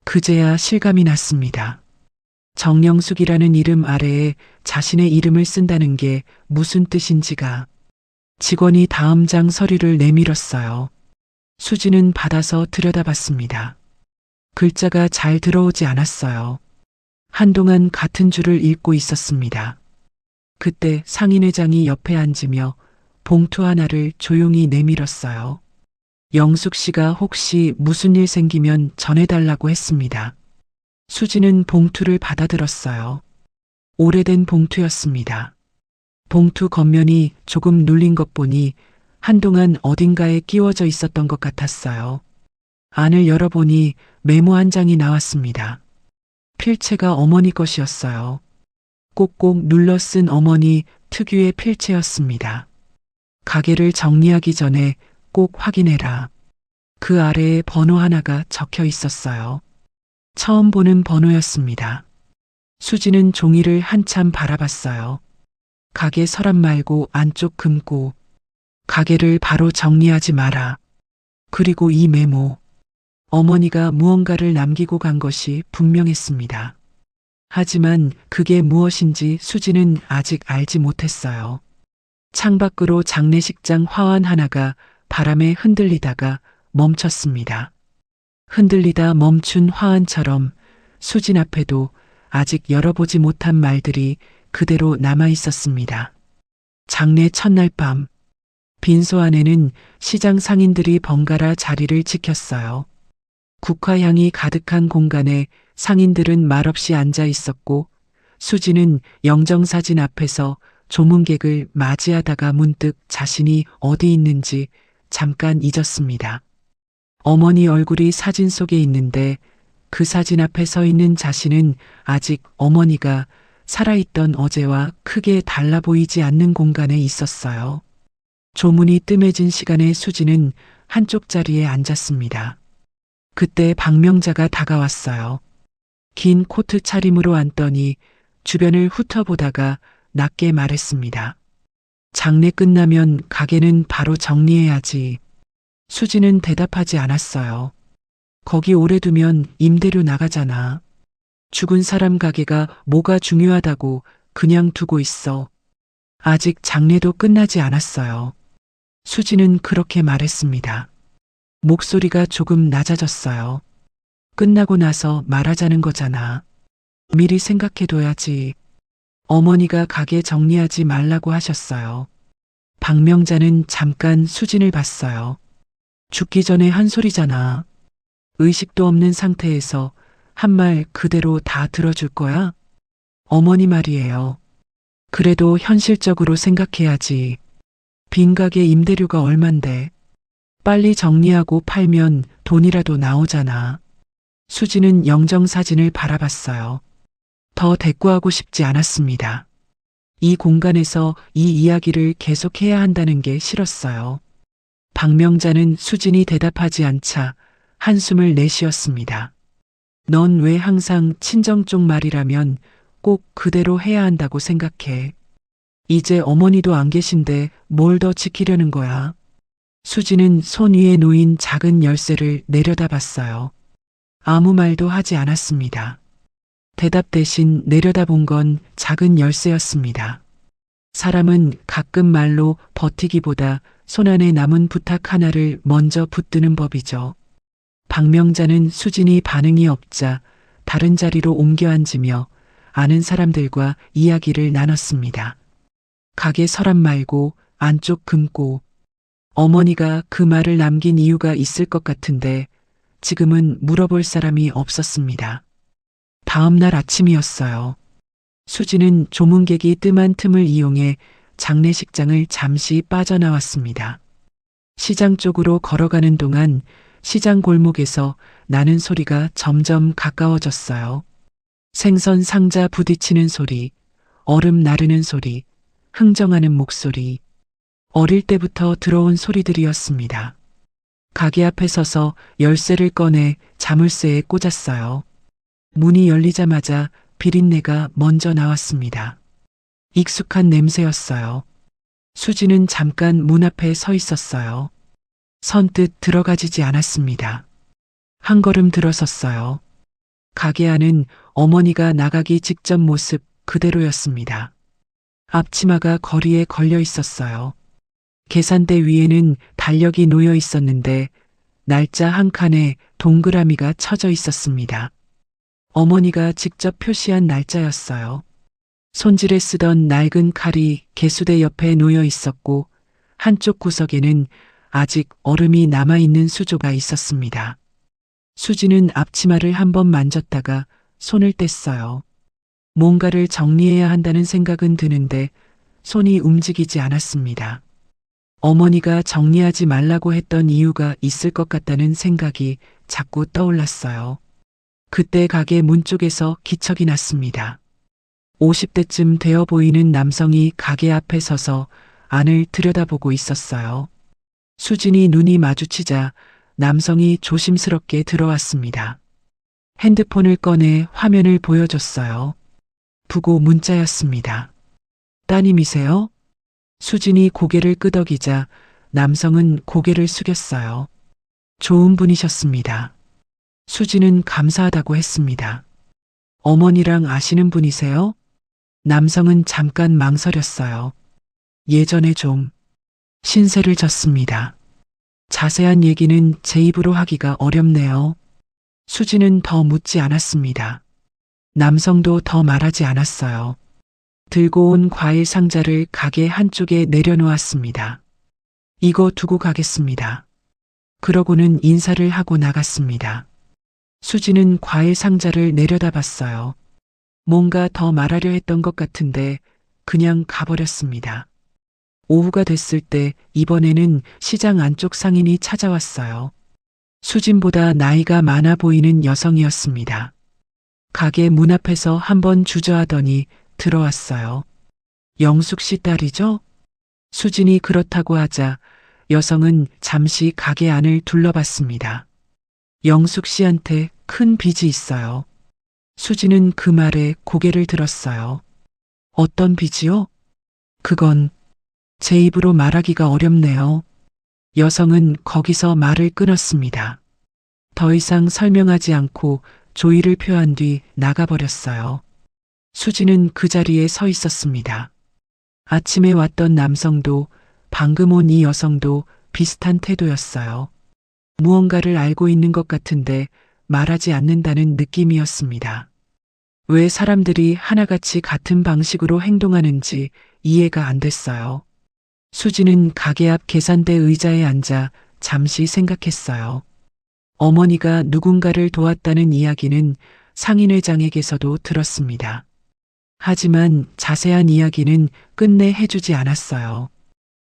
그제야 실감이 났습니다. 정영숙이라는 이름 아래에 자신의 이름을 쓴다는 게 무슨 뜻인지가. 직원이 다음 장 서류를 내밀었어요. 수지는 받아서 들여다봤습니다. 글자가 잘 들어오지 않았어요. 한동안 같은 줄을 읽고 있었습니다. 그때 상인회장이 옆에 앉으며 봉투 하나를 조용히 내밀었어요. 영숙 씨가 혹시 무슨 일 생기면 전해달라고 했습니다. 수지는 봉투를 받아들었어요. 오래된 봉투였습니다. 봉투 겉면이 조금 눌린 것 보니 한동안 어딘가에 끼워져 있었던 것 같았어요. 안을 열어보니 메모 한 장이 나왔습니다. 필체가 어머니 것이었어요. 꼭꼭 눌러 쓴 어머니 특유의 필체였습니다. 가게를 정리하기 전에 꼭 확인해라. 그 아래에 번호 하나가 적혀 있었어요. 처음 보는 번호였습니다. 수지는 종이를 한참 바라봤어요. 가게 서랍 말고 안쪽 금고. 가게를 바로 정리하지 마라. 그리고 이 메모. 어머니가 무언가를 남기고 간 것이 분명했습니다. 하지만 그게 무엇인지 수지는 아직 알지 못했어요. 창밖으로 장례식장 화환 하나가 바람에 흔들리다가 멈췄습니다. 흔들리다 멈춘 화환처럼 수진 앞에도 아직 열어보지 못한 말들이 그대로 남아 있었습니다. 장례 첫날 밤, 빈소 안에는 시장 상인들이 번갈아 자리를 지켰어요. 국화향이 가득한 공간에 상인들은 말없이 앉아 있었고 수지는 영정사진 앞에서 조문객을 맞이하다가 문득 자신이 어디 있는지 잠깐 잊었습니다. 어머니 얼굴이 사진 속에 있는데 그 사진 앞에 서 있는 자신은 아직 어머니가 살아있던 어제와 크게 달라 보이지 않는 공간에 있었어요. 조문이 뜸해진 시간에 수지는 한쪽 자리에 앉았습니다. 그때 박명자가 다가왔어요. 긴 코트 차림으로 앉더니 주변을 훑어보다가 낮게 말했습니다. 장례 끝나면 가게는 바로 정리해야지. 수지는 대답하지 않았어요. 거기 오래 두면 임대료 나가잖아. 죽은 사람 가게가 뭐가 중요하다고 그냥 두고 있어. 아직 장례도 끝나지 않았어요. 수지는 그렇게 말했습니다. 목소리가 조금 낮아졌어요. 끝나고 나서 말하자는 거잖아. 미리 생각해둬야지. 어머니가 가게 정리하지 말라고 하셨어요. 박명자는 잠깐 수진을 봤어요. 죽기 전에 한 소리잖아. 의식도 없는 상태에서 한 말 그대로 다 들어줄 거야? 어머니 말이에요. 그래도 현실적으로 생각해야지. 빈 가게 임대료가 얼만데. 빨리 정리하고 팔면 돈이라도 나오잖아. 수지는 영정사진을 바라봤어요. 더 대꾸하고 싶지 않았습니다. 이 공간에서 이 이야기를 계속해야 한다는 게 싫었어요. 박명자는 수진이 대답하지 않자 한숨을 내쉬었습니다. 넌 왜 항상 친정 쪽 말이라면 꼭 그대로 해야 한다고 생각해? 이제 어머니도 안 계신데 뭘 더 지키려는 거야? 수지는 손 위에 놓인 작은 열쇠를 내려다봤어요. 아무 말도 하지 않았습니다. 대답 대신 내려다본 건 작은 열쇠였습니다. 사람은 가끔 말로 버티기보다 손안에 남은 부탁 하나를 먼저 붙드는 법이죠. 박명자는 수진이 반응이 없자 다른 자리로 옮겨 앉으며 아는 사람들과 이야기를 나눴습니다. 가게 서랍 말고 안쪽 금고. 어머니가 그 말을 남긴 이유가 있을 것 같은데 지금은 물어볼 사람이 없었습니다. 다음 날 아침이었어요. 수지는 조문객이 뜸한 틈을 이용해 장례식장을 잠시 빠져나왔습니다. 시장 쪽으로 걸어가는 동안 시장 골목에서 나는 소리가 점점 가까워졌어요. 생선 상자 부딪히는 소리, 얼음 나르는 소리, 흥정하는 목소리. 어릴 때부터 들어온 소리들이었습니다. 가게 앞에 서서 열쇠를 꺼내 자물쇠에 꽂았어요. 문이 열리자마자 비린내가 먼저 나왔습니다. 익숙한 냄새였어요. 수지는 잠깐 문 앞에 서 있었어요. 선뜻 들어가지지 않았습니다. 한 걸음 들어섰어요. 가게 안은 어머니가 나가기 직전 모습 그대로였습니다. 앞치마가 거리에 걸려 있었어요. 계산대 위에는 달력이 놓여 있었는데 날짜 한 칸에 동그라미가 쳐져 있었습니다. 어머니가 직접 표시한 날짜였어요. 손질에 쓰던 낡은 칼이 개수대 옆에 놓여 있었고 한쪽 구석에는 아직 얼음이 남아있는 수조가 있었습니다. 수지는 앞치마를 한번 만졌다가 손을 뗐어요. 뭔가를 정리해야 한다는 생각은 드는데 손이 움직이지 않았습니다. 어머니가 정리하지 말라고 했던 이유가 있을 것 같다는 생각이 자꾸 떠올랐어요. 그때 가게 문 쪽에서 기척이 났습니다. 50대쯤 되어 보이는 남성이 가게 앞에 서서 안을 들여다보고 있었어요. 수진이 눈이 마주치자 남성이 조심스럽게 들어왔습니다. 핸드폰을 꺼내 화면을 보여줬어요. 부고 문자였습니다. 따님이세요? 수진이 고개를 끄덕이자 남성은 고개를 숙였어요. 좋은 분이셨습니다. 수진은 감사하다고 했습니다. 어머니랑 아시는 분이세요? 남성은 잠깐 망설였어요. 예전에 좀 신세를 졌습니다. 자세한 얘기는 제 입으로 하기가 어렵네요. 수지는 더 묻지 않았습니다. 남성도 더 말하지 않았어요. 들고 온 과일 상자를 가게 한쪽에 내려놓았습니다. 이거 두고 가겠습니다. 그러고는 인사를 하고 나갔습니다. 수지는 과일 상자를 내려다봤어요. 뭔가 더 말하려 했던 것 같은데 그냥 가버렸습니다. 오후가 됐을 때 이번에는 시장 안쪽 상인이 찾아왔어요. 수진보다 나이가 많아 보이는 여성이었습니다. 가게 문 앞에서 한번 주저하더니 들어왔어요. 영숙 씨 딸이죠? 수진이 그렇다고 하자 여성은 잠시 가게 안을 둘러봤습니다. 영숙 씨한테 큰 빚이 있어요. 수지는 그 말에 고개를 들었어요. 어떤 빚이요? 그건 제 입으로 말하기가 어렵네요. 여성은 거기서 말을 끊었습니다. 더 이상 설명하지 않고 조의를 표한 뒤 나가버렸어요. 수지는 그 자리에 서 있었습니다. 아침에 왔던 남성도 방금 온 이 여성도 비슷한 태도였어요. 무언가를 알고 있는 것 같은데 말하지 않는다는 느낌이었습니다. 왜 사람들이 하나같이 같은 방식으로 행동하는지 이해가 안 됐어요. 수지는 가게 앞 계산대 의자에 앉아 잠시 생각했어요. 어머니가 누군가를 도왔다는 이야기는 상인회장에게서도 들었습니다. 하지만 자세한 이야기는 끝내 해주지 않았어요.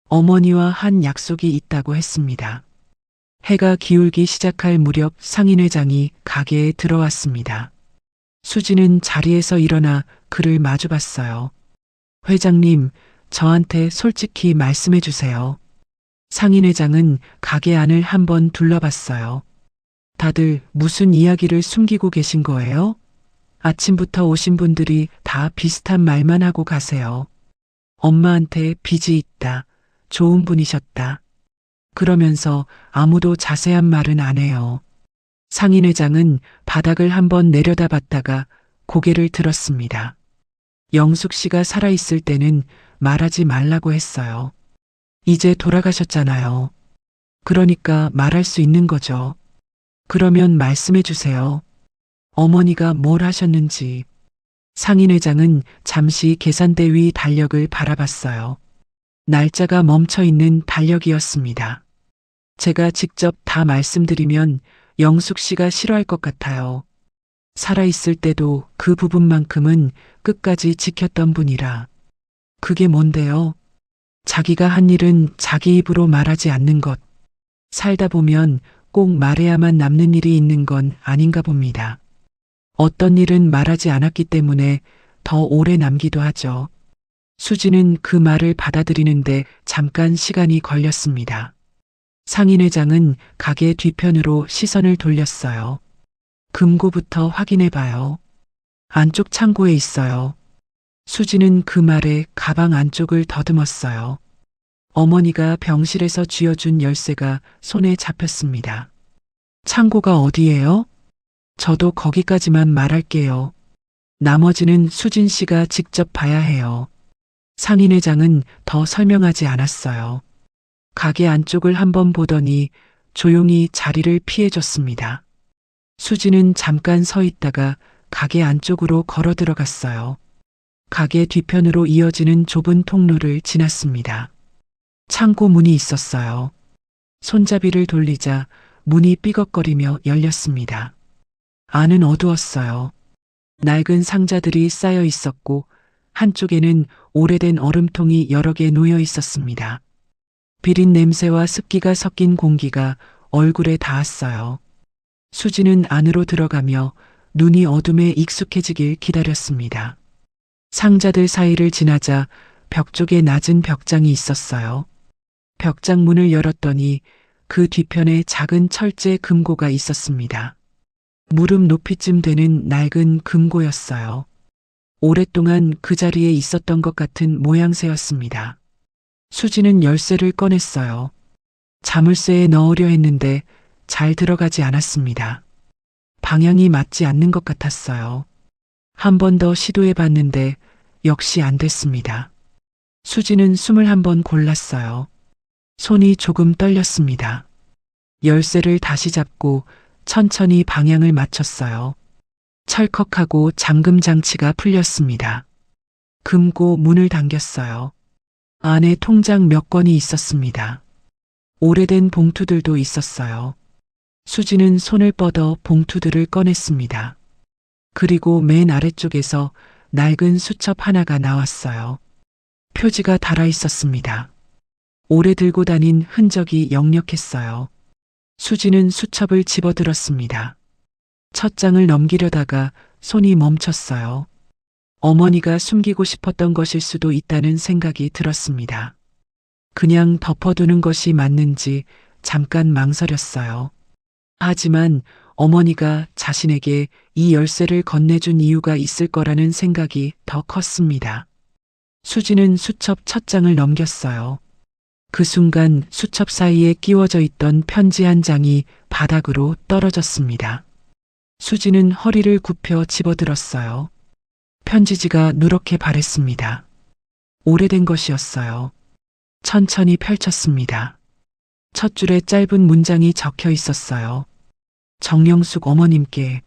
어머니와 한 약속이 있다고 했습니다. 해가 기울기 시작할 무렵 상인회장이 가게에 들어왔습니다. 수지는 자리에서 일어나 그를 마주봤어요. 회장님, 저한테 솔직히 말씀해 주세요. 상인회장은 가게 안을 한번 둘러봤어요. 다들 무슨 이야기를 숨기고 계신 거예요? 아침부터 오신 분들이 다 비슷한 말만 하고 가세요. 엄마한테 빚이 있다. 좋은 분이셨다. 그러면서 아무도 자세한 말은 안 해요. 상인회장은 바닥을 한번 내려다봤다가 고개를 들었습니다. 영숙 씨가 살아있을 때는 말하지 말라고 했어요. 이제 돌아가셨잖아요. 그러니까 말할 수 있는 거죠. 그러면 말씀해 주세요. 어머니가 뭘 하셨는지. 상인회장은 잠시 계산대 위 달력을 바라봤어요. 날짜가 멈춰 있는 달력이었습니다. 제가 직접 다 말씀드리면 영숙 씨가 싫어할 것 같아요. 살아있을 때도 그 부분만큼은 끝까지 지켰던 분이라. 그게 뭔데요? 자기가 한 일은 자기 입으로 말하지 않는 것. 살다 보면 꼭 말해야만 남는 일이 있는 건 아닌가 봅니다. 어떤 일은 말하지 않았기 때문에 더 오래 남기도 하죠. 수지는 그 말을 받아들이는데 잠깐 시간이 걸렸습니다. 상인회장은 가게 뒤편으로 시선을 돌렸어요. 금고부터 확인해 봐요. 안쪽 창고에 있어요. 수지는 그 말에 가방 안쪽을 더듬었어요. 어머니가 병실에서 쥐어준 열쇠가 손에 잡혔습니다. 창고가 어디예요? 저도 거기까지만 말할게요. 나머지는 수진 씨가 직접 봐야 해요. 상인회장은 더 설명하지 않았어요. 가게 안쪽을 한번 보더니 조용히 자리를 피해줬습니다. 수지는 잠깐 서 있다가 가게 안쪽으로 걸어 들어갔어요. 가게 뒤편으로 이어지는 좁은 통로를 지났습니다. 창고 문이 있었어요. 손잡이를 돌리자 문이 삐걱거리며 열렸습니다. 안은 어두웠어요. 낡은 상자들이 쌓여 있었고 한쪽에는 오래된 얼음통이 여러 개 놓여 있었습니다. 비린 냄새와 습기가 섞인 공기가 얼굴에 닿았어요. 수지는 안으로 들어가며 눈이 어둠에 익숙해지길 기다렸습니다. 상자들 사이를 지나자 벽 쪽에 낮은 벽장이 있었어요. 벽장 문을 열었더니 그 뒤편에 작은 철제 금고가 있었습니다. 무릎 높이쯤 되는 낡은 금고였어요. 오랫동안 그 자리에 있었던 것 같은 모양새였습니다. 수지는 열쇠를 꺼냈어요. 자물쇠에 넣으려 했는데 잘 들어가지 않았습니다. 방향이 맞지 않는 것 같았어요. 한 번 더 시도해 봤는데 역시 안 됐습니다. 수지는 숨을 한 번 골랐어요. 손이 조금 떨렸습니다. 열쇠를 다시 잡고 천천히 방향을 맞췄어요. 철컥하고 잠금 장치가 풀렸습니다. 금고 문을 당겼어요. 안에 통장 몇 건이 있었습니다. 오래된 봉투들도 있었어요. 수지는 손을 뻗어 봉투들을 꺼냈습니다. 그리고 맨 아래쪽에서 낡은 수첩 하나가 나왔어요. 표지가 달아 있었습니다. 오래 들고 다닌 흔적이 역력했어요. 수지는 수첩을 집어들었습니다. 첫 장을 넘기려다가 손이 멈췄어요. 어머니가 숨기고 싶었던 것일 수도 있다는 생각이 들었습니다. 그냥 덮어두는 것이 맞는지 잠깐 망설였어요. 하지만 어머니가 자신에게 이 열쇠를 건네준 이유가 있을 거라는 생각이 더 컸습니다. 수지는 수첩 첫 장을 넘겼어요. 그 순간 수첩 사이에 끼워져 있던 편지 한 장이 바닥으로 떨어졌습니다. 수지는 허리를 굽혀 집어들었어요. 편지지가 누렇게 바랬습니다. 오래된 것이었어요. 천천히 펼쳤습니다. 첫 줄에 짧은 문장이 적혀 있었어요. 정영숙 어머님께.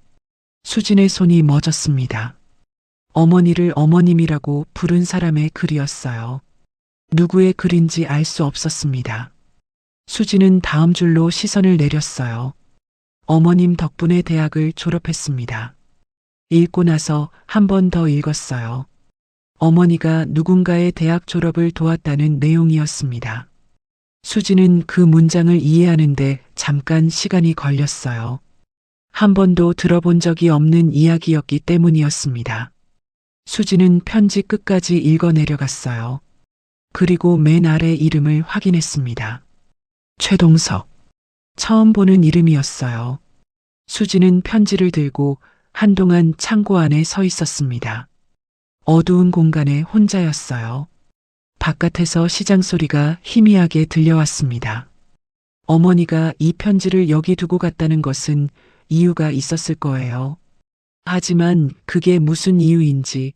수진의 손이 멎었습니다. 어머니를 어머님이라고 부른 사람의 글이었어요. 누구의 글인지 알 수 없었습니다. 수지는 다음 줄로 시선을 내렸어요. 어머님 덕분에 대학을 졸업했습니다. 읽고 나서 한 번 더 읽었어요. 어머니가 누군가의 대학 졸업을 도왔다는 내용이었습니다. 수지는 그 문장을 이해하는데 잠깐 시간이 걸렸어요. 한 번도 들어본 적이 없는 이야기였기 때문이었습니다. 수지는 편지 끝까지 읽어 내려갔어요. 그리고 맨 아래 이름을 확인했습니다. 최동석. 처음 보는 이름이었어요. 수지는 편지를 들고 한동안 창고 안에 서 있었습니다. 어두운 공간에 혼자였어요. 바깥에서 시장 소리가 희미하게 들려왔습니다. 어머니가 이 편지를 여기 두고 갔다는 것은 이유가 있었을 거예요. 하지만 그게 무슨 이유인지,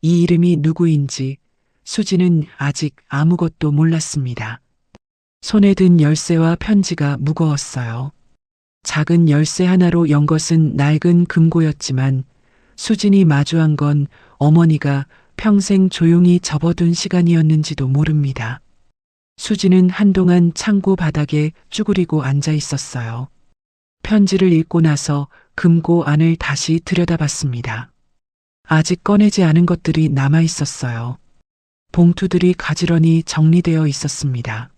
이 이름이 누구인지 수지는 아직 아무것도 몰랐습니다. 손에 든 열쇠와 편지가 무거웠어요. 작은 열쇠 하나로 연 것은 낡은 금고였지만 수진이 마주한 건 어머니가 평생 조용히 접어둔 시간이었는지도 모릅니다. 수지는 한동안 창고 바닥에 쭈그리고 앉아 있었어요. 편지를 읽고 나서 금고 안을 다시 들여다봤습니다. 아직 꺼내지 않은 것들이 남아 있었어요. 봉투들이 가지런히 정리되어 있었습니다.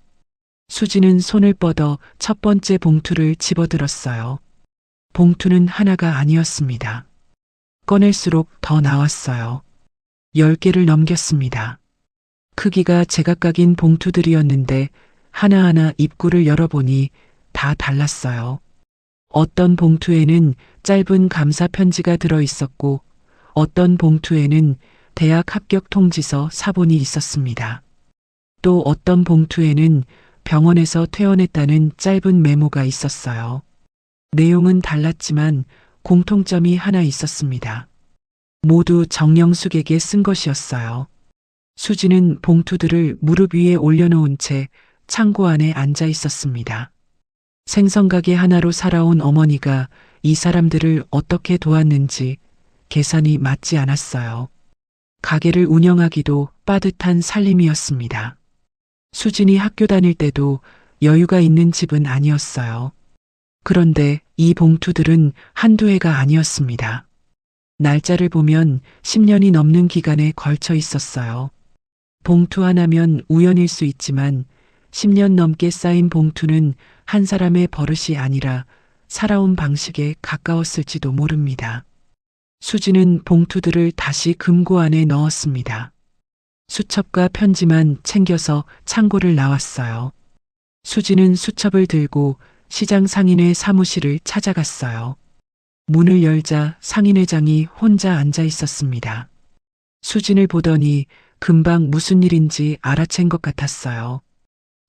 수지는 손을 뻗어 첫 번째 봉투를 집어들었어요. 봉투는 하나가 아니었습니다. 꺼낼수록 더 나왔어요. 10개를 넘겼습니다. 크기가 제각각인 봉투들이었는데 하나하나 입구를 열어보니 다 달랐어요. 어떤 봉투에는 짧은 감사 편지가 들어 있었고 어떤 봉투에는 대학 합격 통지서 사본이 있었습니다. 또 어떤 봉투에는 병원에서 퇴원했다는 짧은 메모가 있었어요. 내용은 달랐지만 공통점이 하나 있었습니다. 모두 정영숙에게 쓴 것이었어요. 수지는 봉투들을 무릎 위에 올려놓은 채 창고 안에 앉아 있었습니다. 생선가게 하나로 살아온 어머니가 이 사람들을 어떻게 도왔는지 계산이 맞지 않았어요. 가게를 운영하기도 빠듯한 살림이었습니다. 수진이 학교 다닐 때도 여유가 있는 집은 아니었어요. 그런데 이 봉투들은 한두 해가 아니었습니다. 날짜를 보면 10년이 넘는 기간에 걸쳐 있었어요. 봉투 하나면 우연일 수 있지만 10년 넘게 쌓인 봉투는 한 사람의 버릇이 아니라 살아온 방식에 가까웠을지도 모릅니다. 수지는 봉투들을 다시 금고 안에 넣었습니다. 수첩과 편지만 챙겨서 창고를 나왔어요. 수지는 수첩을 들고 시장 상인회 사무실을 찾아갔어요. 문을 열자 상인회장이 혼자 앉아 있었습니다. 수진을 보더니 금방 무슨 일인지 알아챈 것 같았어요.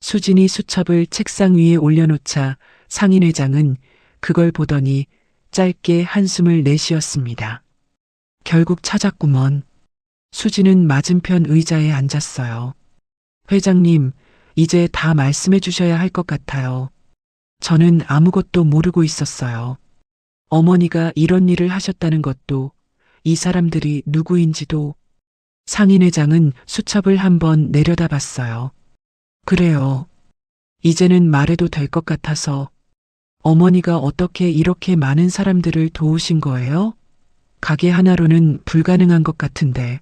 수진이 수첩을 책상 위에 올려놓자 상인회장은 그걸 보더니 짧게 한숨을 내쉬었습니다. 결국 찾았구먼. 수진은 맞은편 의자에 앉았어요. 회장님, 이제 다 말씀해 주셔야 할 것 같아요. 저는 아무것도 모르고 있었어요. 어머니가 이런 일을 하셨다는 것도, 이 사람들이 누구인지도. 상인회장은 수첩을 한번 내려다봤어요. 그래요. 이제는 말해도 될 것 같아서. 어머니가 어떻게 이렇게 많은 사람들을 도우신 거예요? 가게 하나로는 불가능한 것 같은데.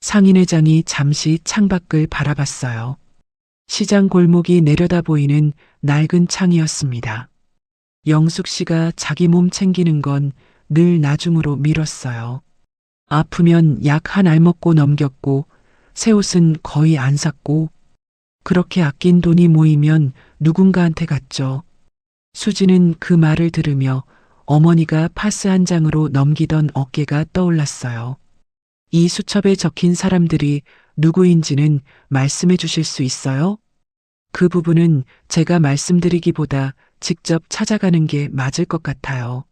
상인회장이 잠시 창밖을 바라봤어요. 시장 골목이 내려다 보이는 낡은 창이었습니다. 영숙 씨가 자기 몸 챙기는 건 늘 나중으로 미뤘어요. 아프면 약 한 알 먹고 넘겼고 새 옷은 거의 안 샀고 그렇게 아낀 돈이 모이면 누군가한테 갔죠. 수지는 그 말을 들으며 어머니가 파스 한 장으로 넘기던 어깨가 떠올랐어요. 이 수첩에 적힌 사람들이 누구인지는 말씀해 주실 수 있어요? 그 부분은 제가 말씀드리기보다 직접 찾아가는 게 맞을 것 같아요.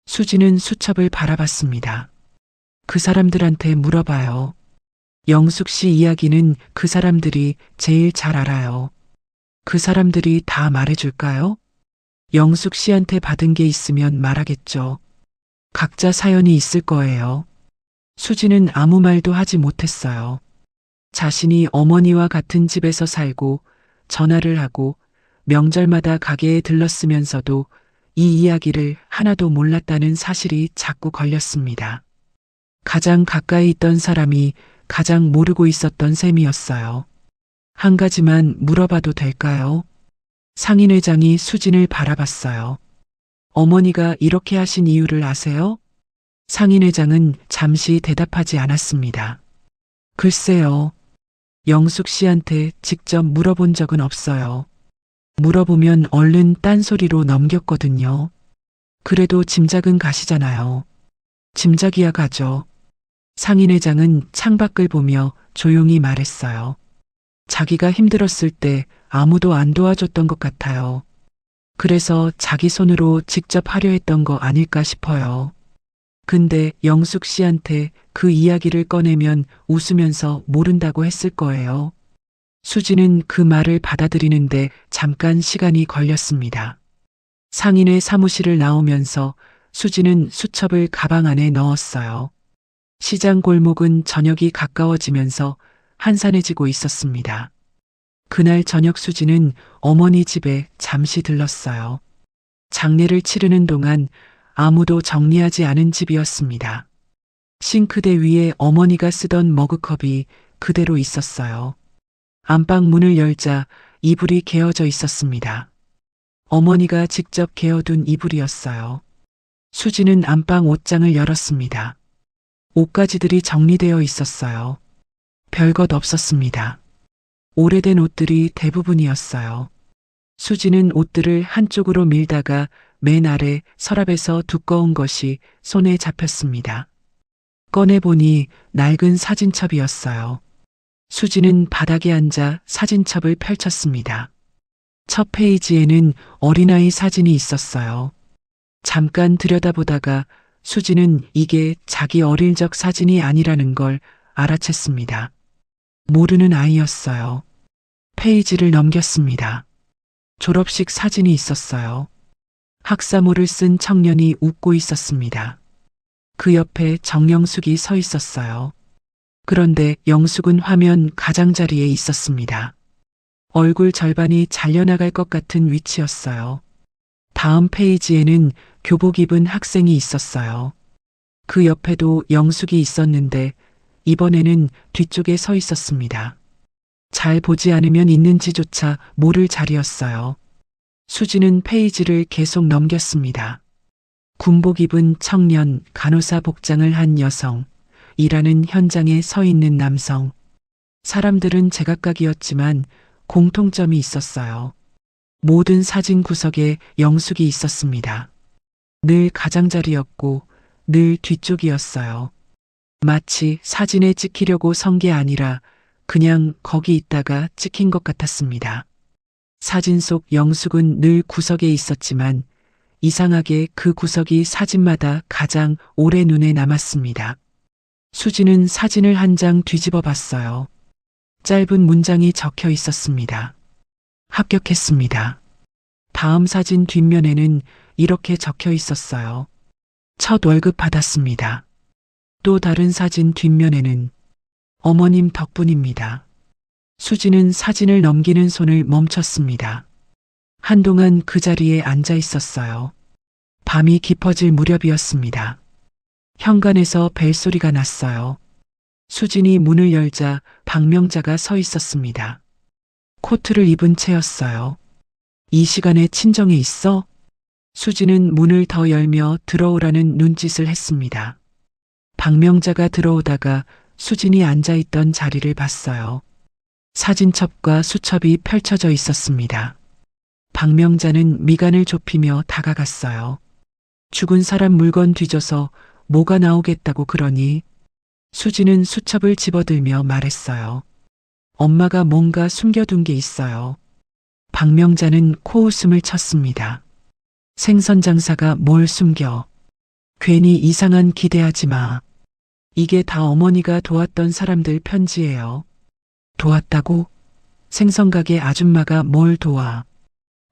수지는 수첩을 바라봤습니다. 그 사람들한테 물어봐요. 영숙 씨 이야기는 그 사람들이 제일 잘 알아요. 그 사람들이 다 말해줄까요? 영숙 씨한테 받은 게 있으면 말하겠죠. 각자 사연이 있을 거예요. 수지는 아무 말도 하지 못했어요. 자신이 어머니와 같은 집에서 살고 전화를 하고 명절마다 가게에 들렀으면서도 이 이야기를 하나도 몰랐다는 사실이 자꾸 걸렸습니다. 가장 가까이 있던 사람이 가장 모르고 있었던 셈이었어요. 한 가지만 물어봐도 될까요? 상인회장이 수진을 바라봤어요. 어머니가 이렇게 하신 이유를 아세요? 상인회장은 잠시 대답하지 않았습니다. 글쎄요. 영숙 씨한테 직접 물어본 적은 없어요. 물어보면 얼른 딴소리로 넘겼거든요. 그래도 짐작은 가시잖아요. 짐작이야 가죠. 상인회장은 창밖을 보며 조용히 말했어요. 자기가 힘들었을 때 아무도 안 도와줬던 것 같아요. 그래서 자기 손으로 직접 하려 했던 거 아닐까 싶어요. 근데 영숙 씨한테 그 이야기를 꺼내면 웃으면서 모른다고 했을 거예요. 수지는 그 말을 받아들이는데 잠깐 시간이 걸렸습니다. 상인의 사무실을 나오면서 수지는 수첩을 가방 안에 넣었어요. 시장 골목은 저녁이 가까워지면서 한산해지고 있었습니다. 그날 저녁 수지는 어머니 집에 잠시 들렀어요. 장례를 치르는 동안 아무도 정리하지 않은 집이었습니다. 싱크대 위에 어머니가 쓰던 머그컵이 그대로 있었어요. 안방 문을 열자 이불이 개어져 있었습니다. 어머니가 직접 개어둔 이불이었어요. 수지는 안방 옷장을 열었습니다. 옷가지들이 정리되어 있었어요. 별것 없었습니다. 오래된 옷들이 대부분이었어요. 수지는 옷들을 한쪽으로 밀다가 맨 아래 서랍에서 두꺼운 것이 손에 잡혔습니다. 꺼내보니 낡은 사진첩이었어요. 수지는 바닥에 앉아 사진첩을 펼쳤습니다. 첫 페이지에는 어린아이 사진이 있었어요. 잠깐 들여다보다가 수지는 이게 자기 어릴 적 사진이 아니라는 걸 알아챘습니다. 모르는 아이였어요. 페이지를 넘겼습니다. 졸업식 사진이 있었어요. 학사모를 쓴 청년이 웃고 있었습니다. 그 옆에 정영숙이 서 있었어요. 그런데 영숙은 화면 가장자리에 있었습니다. 얼굴 절반이 잘려나갈 것 같은 위치였어요. 다음 페이지에는 교복 입은 학생이 있었어요. 그 옆에도 영숙이 있었는데 이번에는 뒤쪽에 서 있었습니다. 잘 보지 않으면 있는지조차 모를 자리였어요. 수지는 페이지를 계속 넘겼습니다. 군복 입은 청년, 간호사 복장을 한 여성, 일하는 현장에 서 있는 남성. 사람들은 제각각이었지만 공통점이 있었어요. 모든 사진 구석에 영숙이 있었습니다. 늘 가장자리였고 늘 뒤쪽이었어요. 마치 사진에 찍히려고 선 게 아니라 그냥 거기 있다가 찍힌 것 같았습니다. 사진 속 영숙은 늘 구석에 있었지만 이상하게 그 구석이 사진마다 가장 오래 눈에 남았습니다. 수지는 사진을 한 장 뒤집어 봤어요. 짧은 문장이 적혀 있었습니다. 합격했습니다. 다음 사진 뒷면에는 이렇게 적혀 있었어요. 첫 월급 받았습니다. 또 다른 사진 뒷면에는 어머님 덕분입니다. 수지는 사진을 넘기는 손을 멈췄습니다. 한동안 그 자리에 앉아 있었어요. 밤이 깊어질 무렵이었습니다. 현관에서 벨소리가 났어요. 수진이 문을 열자 박명자가 서 있었습니다. 코트를 입은 채였어요. 이 시간에 친정에 있어? 수지는 문을 더 열며 들어오라는 눈짓을 했습니다. 박명자가 들어오다가 수진이 앉아있던 자리를 봤어요. 사진첩과 수첩이 펼쳐져 있었습니다. 박명자는 미간을 좁히며 다가갔어요. 죽은 사람 물건 뒤져서 뭐가 나오겠다고 그러니? 수지는 수첩을 집어들며 말했어요. 엄마가 뭔가 숨겨둔 게 있어요. 박명자는 코웃음을 쳤습니다. 생선 장사가 뭘 숨겨. 괜히 이상한 기대하지 마. 이게 다 어머니가 도왔던 사람들 편지예요. 도왔다고? 생선가게 아줌마가 뭘 도와.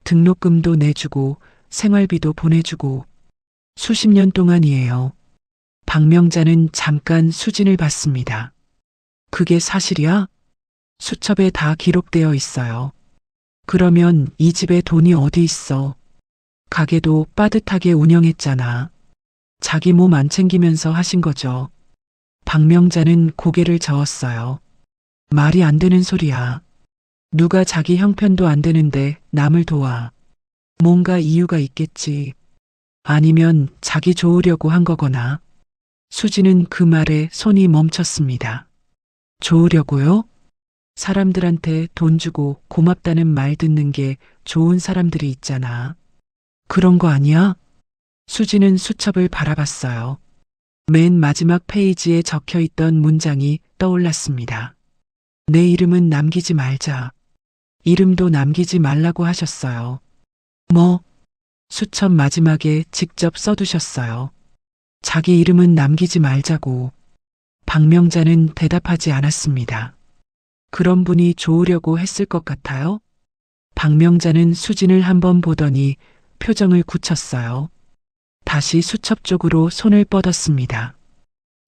등록금도 내주고 생활비도 보내주고 수십 년 동안이에요. 박명자는 잠깐 수진을 봤습니다. 그게 사실이야? 수첩에 다 기록되어 있어요. 그러면 이 집에 돈이 어디 있어? 가게도 빠듯하게 운영했잖아. 자기 몸 안 챙기면서 하신 거죠. 박명자는 고개를 저었어요. 말이 안 되는 소리야. 누가 자기 형편도 안 되는데 남을 도와. 뭔가 이유가 있겠지. 아니면 자기 좋으려고 한 거거나. 수지는 그 말에 손이 멈췄습니다. 좋으려고요? 사람들한테 돈 주고 고맙다는 말 듣는 게 좋은 사람들이 있잖아. 그런 거 아니야? 수지는 수첩을 바라봤어요. 맨 마지막 페이지에 적혀 있던 문장이 떠올랐습니다. 내 이름은 남기지 말자. 이름도 남기지 말라고 하셨어요. 뭐? 수첩 마지막에 직접 써두셨어요. 자기 이름은 남기지 말자고. 박명자는 대답하지 않았습니다. 그런 분이 좋으려고 했을 것 같아요? 박명자는 수진을 한번 보더니 표정을 굳혔어요. 다시 수첩 쪽으로 손을 뻗었습니다.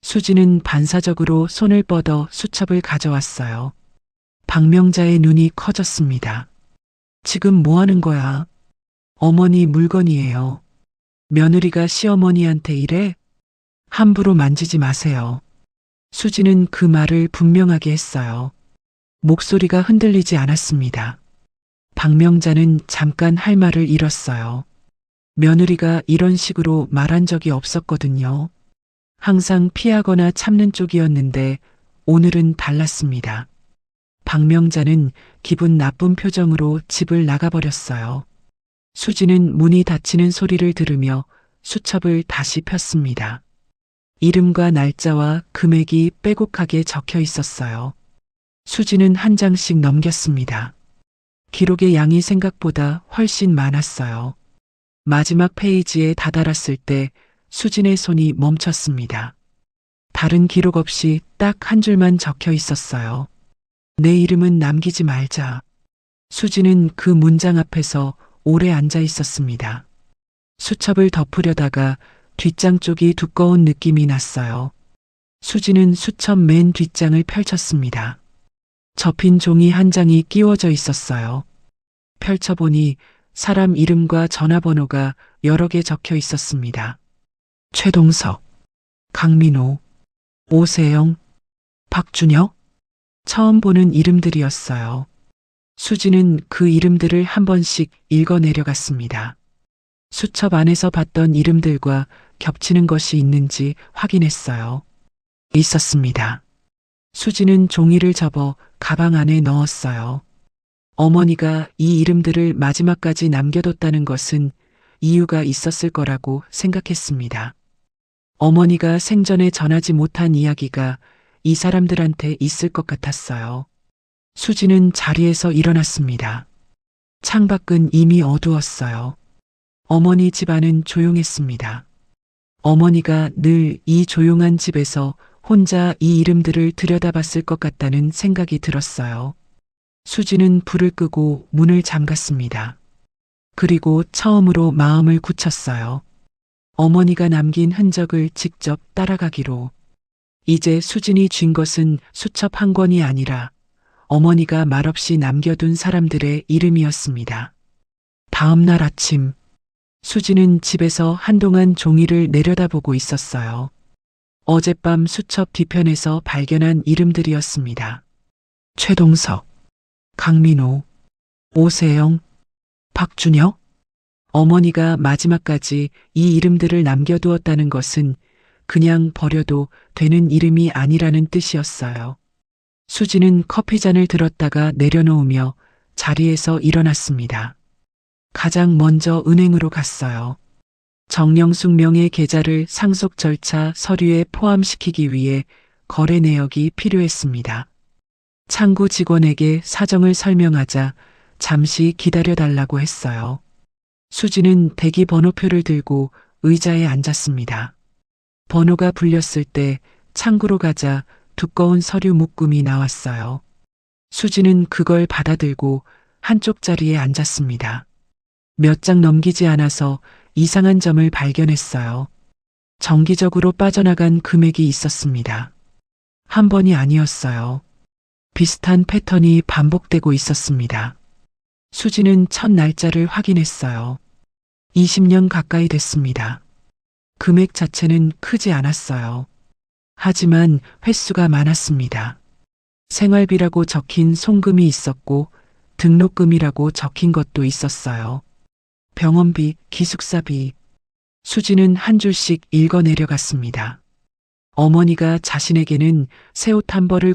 수진은 반사적으로 손을 뻗어 수첩을 가져왔어요. 박명자의 눈이 커졌습니다. 지금 뭐 하는 거야? 어머니 물건이에요. 며느리가 시어머니한테 이래? 함부로 만지지 마세요. 수진은 그 말을 분명하게 했어요. 목소리가 흔들리지 않았습니다. 박명자는 잠깐 할 말을 잃었어요. 며느리가 이런 식으로 말한 적이 없었거든요. 항상 피하거나 참는 쪽이었는데 오늘은 달랐습니다. 박명자는 기분 나쁜 표정으로 집을 나가버렸어요. 수지는 문이 닫히는 소리를 들으며 수첩을 다시 폈습니다. 이름과 날짜와 금액이 빼곡하게 적혀 있었어요. 수지는 한 장씩 넘겼습니다. 기록의 양이 생각보다 훨씬 많았어요. 마지막 페이지에 다다랐을 때 수진의 손이 멈췄습니다. 다른 기록 없이 딱 한 줄만 적혀 있었어요. 내 이름은 남기지 말자. 수진은 그 문장 앞에서 오래 앉아 있었습니다. 수첩을 덮으려다가 뒷장 쪽이 두꺼운 느낌이 났어요. 수진은 수첩 맨 뒷장을 펼쳤습니다. 접힌 종이 한 장이 끼워져 있었어요. 펼쳐보니 사람 이름과 전화번호가 여러 개 적혀 있었습니다. 최동석, 강민호, 오세영, 박준혁? 처음 보는 이름들이었어요. 수지는 그 이름들을 한 번씩 읽어 내려갔습니다. 수첩 안에서 봤던 이름들과 겹치는 것이 있는지 확인했어요. 있었습니다. 수지는 종이를 접어 가방 안에 넣었어요. 어머니가 이 이름들을 마지막까지 남겨뒀다는 것은 이유가 있었을 거라고 생각했습니다. 어머니가 생전에 전하지 못한 이야기가 이 사람들한테 있을 것 같았어요. 수지는 자리에서 일어났습니다. 창밖은 이미 어두웠어요. 어머니 집안은 조용했습니다. 어머니가 늘 이 조용한 집에서 혼자 이 이름들을 들여다봤을 것 같다는 생각이 들었어요. 수지는 불을 끄고 문을 잠갔습니다. 그리고 처음으로 마음을 굳혔어요. 어머니가 남긴 흔적을 직접 따라가기로. 이제 수진이 쥔 것은 수첩 한 권이 아니라 어머니가 말없이 남겨둔 사람들의 이름이었습니다. 다음 날 아침, 수진은 집에서 한동안 종이를 내려다보고 있었어요. 어젯밤 수첩 뒤편에서 발견한 이름들이었습니다. 최동석, 강민호, 오세영, 박준혁? 어머니가 마지막까지 이 이름들을 남겨두었다는 것은 그냥 버려도 되는 이름이 아니라는 뜻이었어요. 수지는 커피잔을 들었다가 내려놓으며 자리에서 일어났습니다. 가장 먼저 은행으로 갔어요. 정영숙 명의 계좌를 상속 절차 서류에 포함시키기 위해 거래 내역이 필요했습니다. 창구 직원에게 사정을 설명하자 잠시 기다려달라고 했어요. 수지는 대기 번호표를 들고 의자에 앉았습니다. 번호가 불렸을 때 창구로 가자 두꺼운 서류 묶음이 나왔어요. 수지는 그걸 받아들고 한쪽 자리에 앉았습니다. 몇 장 넘기지 않아서 이상한 점을 발견했어요. 정기적으로 빠져나간 금액이 있었습니다. 한 번이 아니었어요. 비슷한 패턴이 반복되고 있었습니다. 수지는 첫 날짜를 확인했어요. 20년 가까이 됐습니다. 금액 자체는 크지 않았어요. 하지만 횟수가 많았습니다. 생활비라고 적힌 송금이 있었고 등록금이라고 적힌 것도 있었어요. 병원비, 기숙사비. 수지는 한 줄씩 읽어 내려갔습니다. 어머니가 자신에게는 새 옷 한 벌을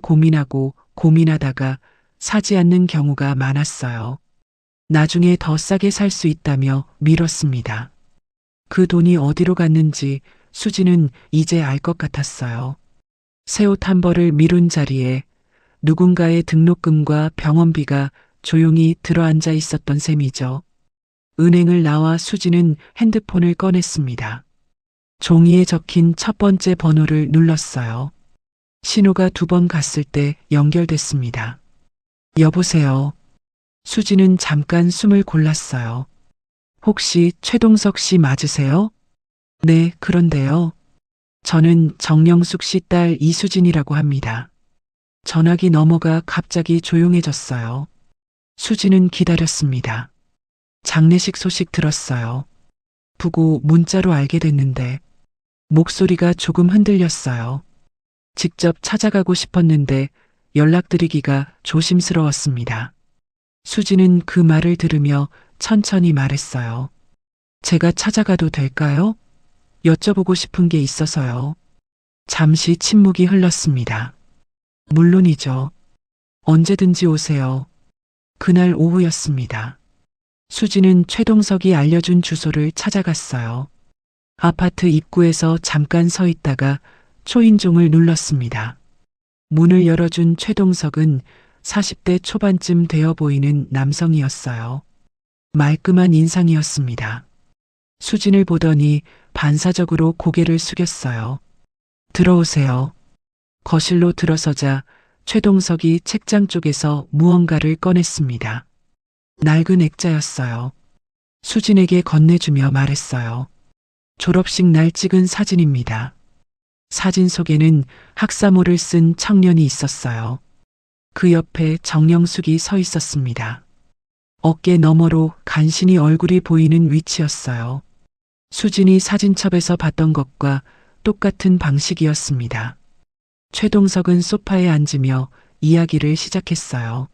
고민하다가 사지 않는 경우가 많았어요. 나중에 더 싸게 살 수 있다며 미뤘습니다. 그 돈이 어디로 갔는지 수지는 이제 알 것 같았어요. 새 옷 한 벌을 미룬 자리에 누군가의 등록금과 병원비가 조용히 들어앉아 있었던 셈이죠. 은행을 나와 수지는 핸드폰을 꺼냈습니다. 종이에 적힌 첫 번째 번호를 눌렀어요. 신호가 2번 갔을 때 연결됐습니다. 여보세요. 수지는 잠깐 숨을 골랐어요. 혹시 최동석 씨 맞으세요? 네, 그런데요. 저는 정영숙 씨 딸 이수진이라고 합니다. 전화기 너머가 갑자기 조용해졌어요. 수지는 기다렸습니다. 장례식 소식 들었어요. 부고 문자로 알게 됐는데 목소리가 조금 흔들렸어요. 직접 찾아가고 싶었는데 연락드리기가 조심스러웠습니다. 수지는 그 말을 들으며 천천히 말했어요. 제가 찾아가도 될까요? 여쭤보고 싶은 게 있어서요. 잠시 침묵이 흘렀습니다. 물론이죠. 언제든지 오세요. 그날 오후였습니다. 수지는 최동석이 알려준 주소를 찾아갔어요. 아파트 입구에서 잠깐 서 있다가 초인종을 눌렀습니다. 문을 열어준 최동석은 40대 초반쯤 되어 보이는 남성이었어요. 말끔한 인상이었습니다. 수진을 보더니 반사적으로 고개를 숙였어요. 들어오세요. 거실로 들어서자 최동석이 책장 쪽에서 무언가를 꺼냈습니다. 낡은 액자였어요. 수진에게 건네주며 말했어요. 졸업식 날 찍은 사진입니다. 사진 속에는 학사모를 쓴 청년이 있었어요. 그 옆에 정영숙이 서 있었습니다. 어깨 너머로 간신히 얼굴이 보이는 위치였어요. 수진이 사진첩에서 봤던 것과 똑같은 방식이었습니다. 최동석은 소파에 앉으며 이야기를 시작했어요.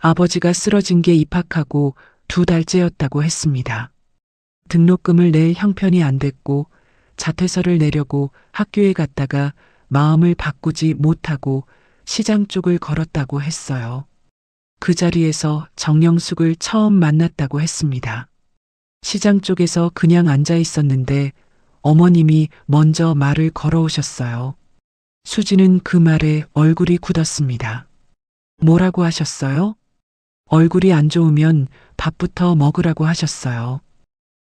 아버지가 쓰러진 게 입학하고 2달째였다고 했습니다. 등록금을 낼 형편이 안 됐고 자퇴서를 내려고 학교에 갔다가 마음을 바꾸지 못하고 시장 쪽을 걸었다고 했어요. 그 자리에서 정영숙을 처음 만났다고 했습니다. 시장 쪽에서 그냥 앉아 있었는데 어머님이 먼저 말을 걸어오셨어요. 수지는 그 말에 얼굴이 굳었습니다. 뭐라고 하셨어요? 얼굴이 안 좋으면 밥부터 먹으라고 하셨어요.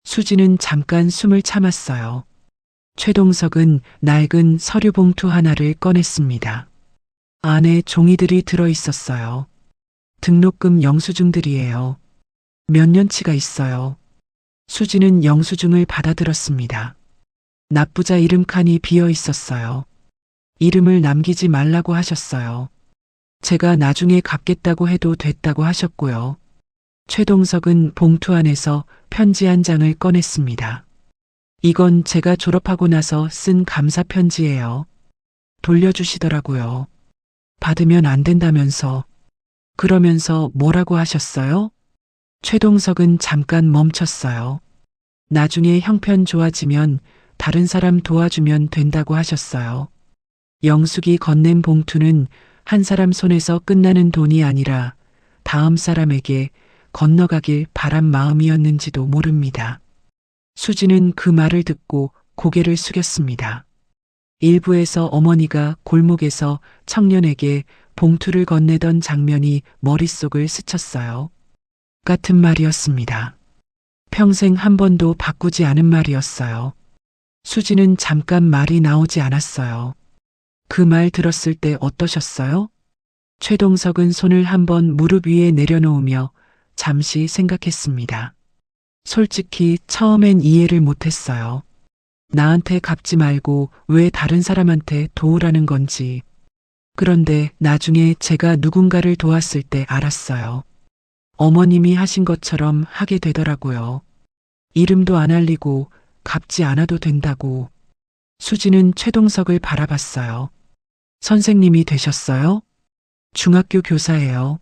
수지는 잠깐 숨을 참았어요. 최동석은 낡은 서류 봉투 하나를 꺼냈습니다. 안에 종이들이 들어 있었어요. 등록금 영수증들이에요. 몇 년치가 있어요. 수지는 영수증을 받아들었습니다. 납부자 이름 칸이 비어 있었어요. 이름을 남기지 말라고 하셨어요. 제가 나중에 갚겠다고 해도 됐다고 하셨고요. 최동석은 봉투 안에서 편지 한 장을 꺼냈습니다. 이건 제가 졸업하고 나서 쓴 감사 편지예요. 돌려주시더라고요. 받으면 안 된다면서. 그러면서 뭐라고 하셨어요? 최동석은 잠깐 멈췄어요. 나중에 형편 좋아지면 다른 사람 도와주면 된다고 하셨어요. 영숙이 건넨 봉투는 한 사람 손에서 끝나는 돈이 아니라 다음 사람에게 건너가길 바란 마음이었는지도 모릅니다. 수지는 그 말을 듣고 고개를 숙였습니다. 일부에서 어머니가 골목에서 청년에게 봉투를 건네던 장면이 머릿속을 스쳤어요. 같은 말이었습니다. 평생 한 번도 바꾸지 않은 말이었어요. 수지는 잠깐 말이 나오지 않았어요. 그 말 들었을 때 어떠셨어요? 최동석은 손을 한번 무릎 위에 내려놓으며 잠시 생각했습니다. 솔직히 처음엔 이해를 못했어요. 나한테 갚지 말고 왜 다른 사람한테 도우라는 건지. 그런데 나중에 제가 누군가를 도왔을 때 알았어요. 어머님이 하신 것처럼 하게 되더라고요. 이름도 안 알리고 갚지 않아도 된다고. 수지는 최동석을 바라봤어요. 선생님이 되셨어요? 중학교 교사예요.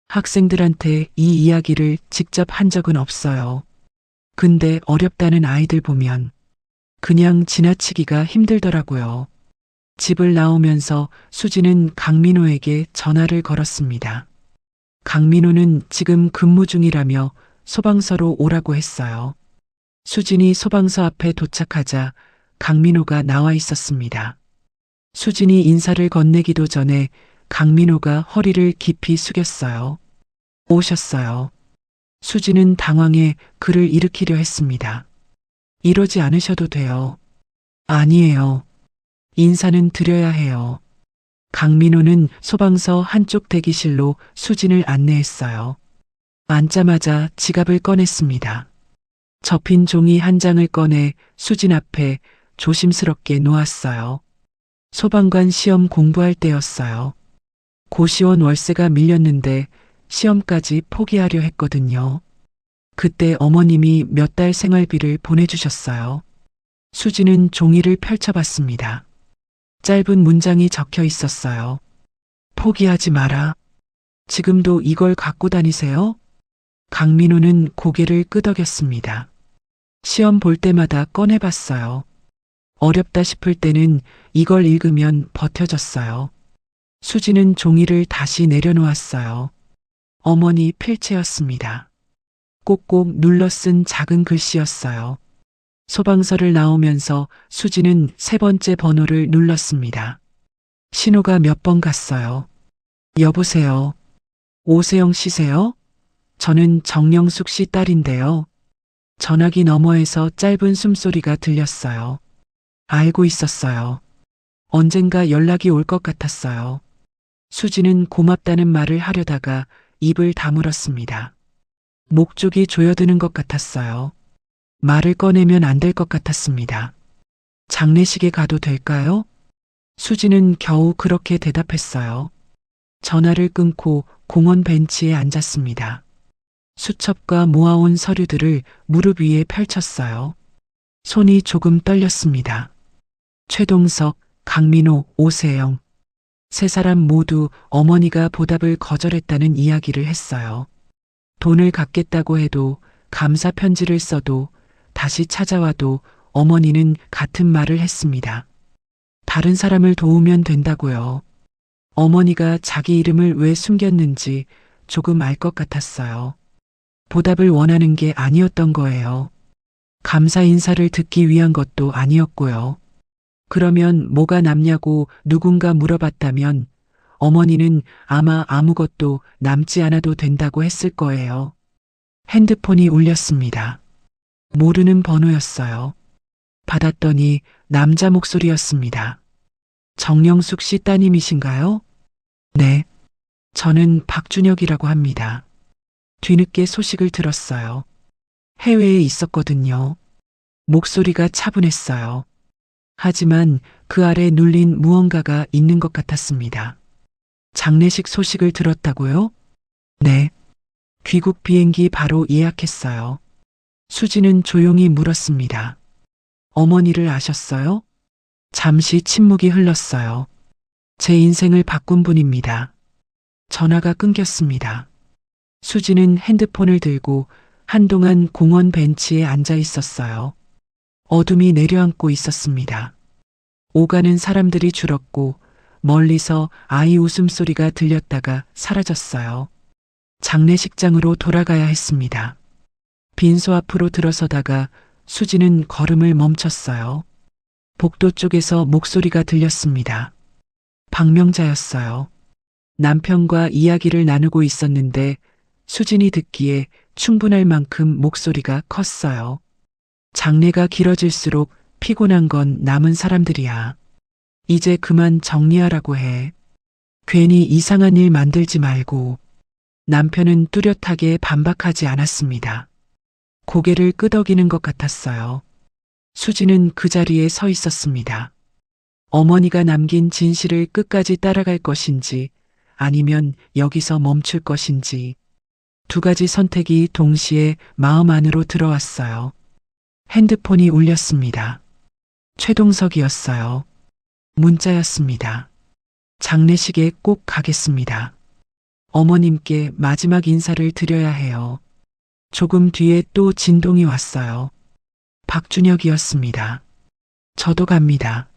학생들한테 이 이야기를 직접 한 적은 없어요. 근데 어렵다는 아이들 보면 그냥 지나치기가 힘들더라고요. 집을 나오면서 수지는 강민호에게 전화를 걸었습니다. 강민호는 지금 근무 중이라며 소방서로 오라고 했어요. 수진이 소방서 앞에 도착하자 강민호가 나와 있었습니다. 수진이 인사를 건네기도 전에 강민호가 허리를 깊이 숙였어요. 오셨어요. 수진은 당황해 그를 일으키려 했습니다. 이러지 않으셔도 돼요. 아니에요. 인사는 드려야 해요. 강민호는 소방서 한쪽 대기실로 수진을 안내했어요. 앉자마자 지갑을 꺼냈습니다. 접힌 종이 한 장을 꺼내 수진 앞에 조심스럽게 놓았어요. 소방관 시험 공부할 때였어요. 고시원 월세가 밀렸는데 시험까지 포기하려 했거든요. 그때 어머님이 몇 달 생활비를 보내주셨어요. 수지는 종이를 펼쳐봤습니다. 짧은 문장이 적혀 있었어요. 포기하지 마라. 지금도 이걸 갖고 다니세요? 강민호는 고개를 끄덕였습니다. 시험 볼 때마다 꺼내봤어요. 어렵다 싶을 때는 이걸 읽으면 버텨졌어요. 수지는 종이를 다시 내려놓았어요. 어머니 필체였습니다. 꼭꼭 눌러 쓴 작은 글씨였어요. 소방서를 나오면서 수지는 세 번째 번호를 눌렀습니다. 신호가 몇 번 갔어요. 여보세요. 오세영 씨세요? 저는 정영숙 씨 딸인데요. 전화기 너머에서 짧은 숨소리가 들렸어요. 알고 있었어요. 언젠가 연락이 올 것 같았어요. 수지는 고맙다는 말을 하려다가 입을 다물었습니다. 목 쪽이 조여드는 것 같았어요. 말을 꺼내면 안 될 것 같았습니다. 장례식에 가도 될까요? 수지는 겨우 그렇게 대답했어요. 전화를 끊고 공원 벤치에 앉았습니다. 수첩과 모아온 서류들을 무릎 위에 펼쳤어요. 손이 조금 떨렸습니다. 최동석, 강민호, 오세영. 세 사람 모두 어머니가 보답을 거절했다는 이야기를 했어요. 돈을 갚겠다고 해도 감사 편지를 써도 다시 찾아와도 어머니는 같은 말을 했습니다. 다른 사람을 도우면 된다고요. 어머니가 자기 이름을 왜 숨겼는지 조금 알 것 같았어요. 보답을 원하는 게 아니었던 거예요. 감사 인사를 듣기 위한 것도 아니었고요. 그러면 뭐가 남냐고 누군가 물어봤다면 어머니는 아마 아무것도 남지 않아도 된다고 했을 거예요. 핸드폰이 울렸습니다. 모르는 번호였어요. 받았더니 남자 목소리였습니다. 정영숙 씨 따님이신가요? 네. 저는 박준혁이라고 합니다. 뒤늦게 소식을 들었어요. 해외에 있었거든요. 목소리가 차분했어요. 하지만 그 아래 눌린 무언가가 있는 것 같았습니다. 장례식 소식을 들었다고요? 네. 귀국 비행기 바로 예약했어요. 수지는 조용히 물었습니다. 어머니를 아셨어요? 잠시 침묵이 흘렀어요. 제 인생을 바꾼 분입니다. 전화가 끊겼습니다. 수지는 핸드폰을 들고 한동안 공원 벤치에 앉아 있었어요. 어둠이 내려앉고 있었습니다. 오가는 사람들이 줄었고 멀리서 아이 웃음소리가 들렸다가 사라졌어요. 장례식장으로 돌아가야 했습니다. 빈소 앞으로 들어서다가 수지는 걸음을 멈췄어요. 복도 쪽에서 목소리가 들렸습니다. 박명자였어요. 남편과 이야기를 나누고 있었는데 수진이 듣기에 충분할 만큼 목소리가 컸어요. 장례가 길어질수록 피곤한 건 남은 사람들이야. 이제 그만 정리하라고 해. 괜히 이상한 일 만들지 말고. 남편은 뚜렷하게 반박하지 않았습니다. 고개를 끄덕이는 것 같았어요. 수지는 그 자리에 서 있었습니다. 어머니가 남긴 진실을 끝까지 따라갈 것인지 아니면 여기서 멈출 것인지 두 가지 선택이 동시에 마음 안으로 들어왔어요. 핸드폰이 울렸습니다. 최동석이었어요. 문자였습니다. 장례식에 꼭 가겠습니다. 어머님께 마지막 인사를 드려야 해요. 조금 뒤에 또 진동이 왔어요. 박준혁이었습니다. 저도 갑니다.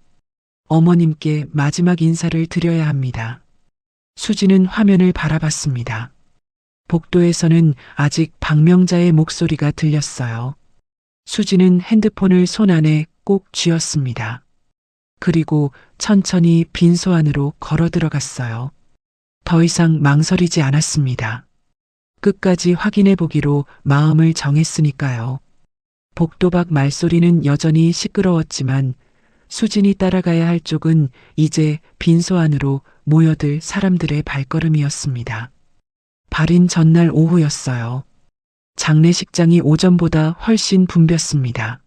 어머님께 마지막 인사를 드려야 합니다. 수지는 화면을 바라봤습니다. 복도에서는 아직 박명자의 목소리가 들렸어요. 수지는 핸드폰을 손 안에 꼭 쥐었습니다. 그리고 천천히 빈소 안으로 걸어 들어갔어요. 더 이상 망설이지 않았습니다. 끝까지 확인해 보기로 마음을 정했으니까요. 복도 밖 말소리는 여전히 시끄러웠지만 수진이 따라가야 할 쪽은 이제 빈소 안으로 모여들 사람들의 발걸음이었습니다. 발인 전날 오후였어요. 장례식장이 오전보다 훨씬 붐볐습니다.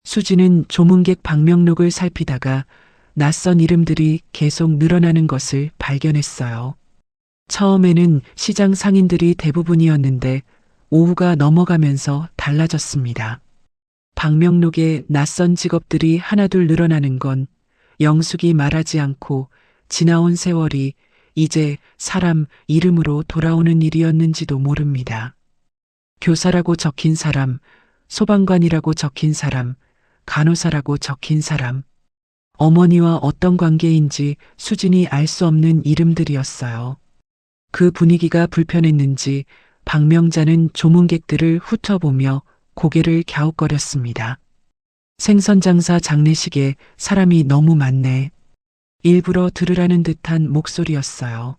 수지는 조문객 방명록을 살피다가 낯선 이름들이 계속 늘어나는 것을 발견했어요. 처음에는 시장 상인들이 대부분이었는데 오후가 넘어가면서 달라졌습니다. 방명록에 낯선 직업들이 하나둘 늘어나는 건 영숙이 말하지 않고 지나온 세월이 이제 사람 이름으로 돌아오는 일이었는지도 모릅니다. 교사라고 적힌 사람, 소방관이라고 적힌 사람, 간호사라고 적힌 사람, 어머니와 어떤 관계인지 수진이 알 수 없는 이름들이었어요. 그 분위기가 불편했는지 박명자는 조문객들을 훑어보며 고개를 갸웃거렸습니다. 생선장사 장례식에 사람이 너무 많네. 일부러 들으라는 듯한 목소리였어요.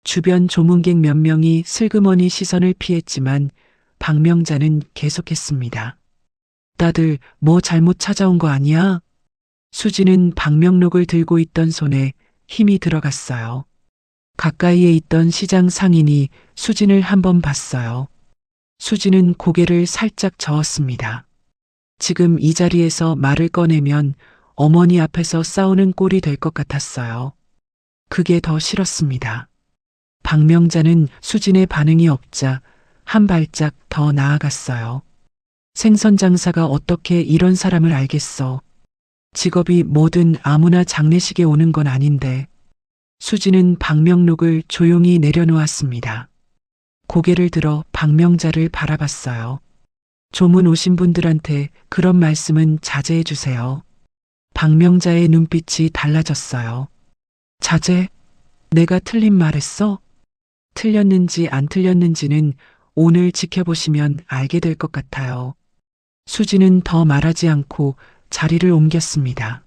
주변 조문객 몇 명이 슬그머니 시선을 피했지만 박명자는 계속했습니다. 다들 뭐 잘못 찾아온 거 아니야? 수지는 방명록을 들고 있던 손에 힘이 들어갔어요. 가까이에 있던 시장 상인이 수진을 한번 봤어요. 수지는 고개를 살짝 저었습니다. 지금 이 자리에서 말을 꺼내면 어머니 앞에서 싸우는 꼴이 될 것 같았어요. 그게 더 싫었습니다. 박명자는 수진의 반응이 없자 한 발짝 더 나아갔어요. 생선 장사가 어떻게 이런 사람을 알겠어. 직업이 뭐든 아무나 장례식에 오는 건 아닌데. 수지는 방명록을 조용히 내려놓았습니다. 고개를 들어 박명자를 바라봤어요. 조문 오신 분들한테 그런 말씀은 자제해 주세요. 박명자의 눈빛이 달라졌어요. 자제? 내가 틀린 말했어? 틀렸는지 안 틀렸는지는 오늘 지켜보시면 알게 될 것 같아요. 수지는 더 말하지 않고 자리를 옮겼습니다.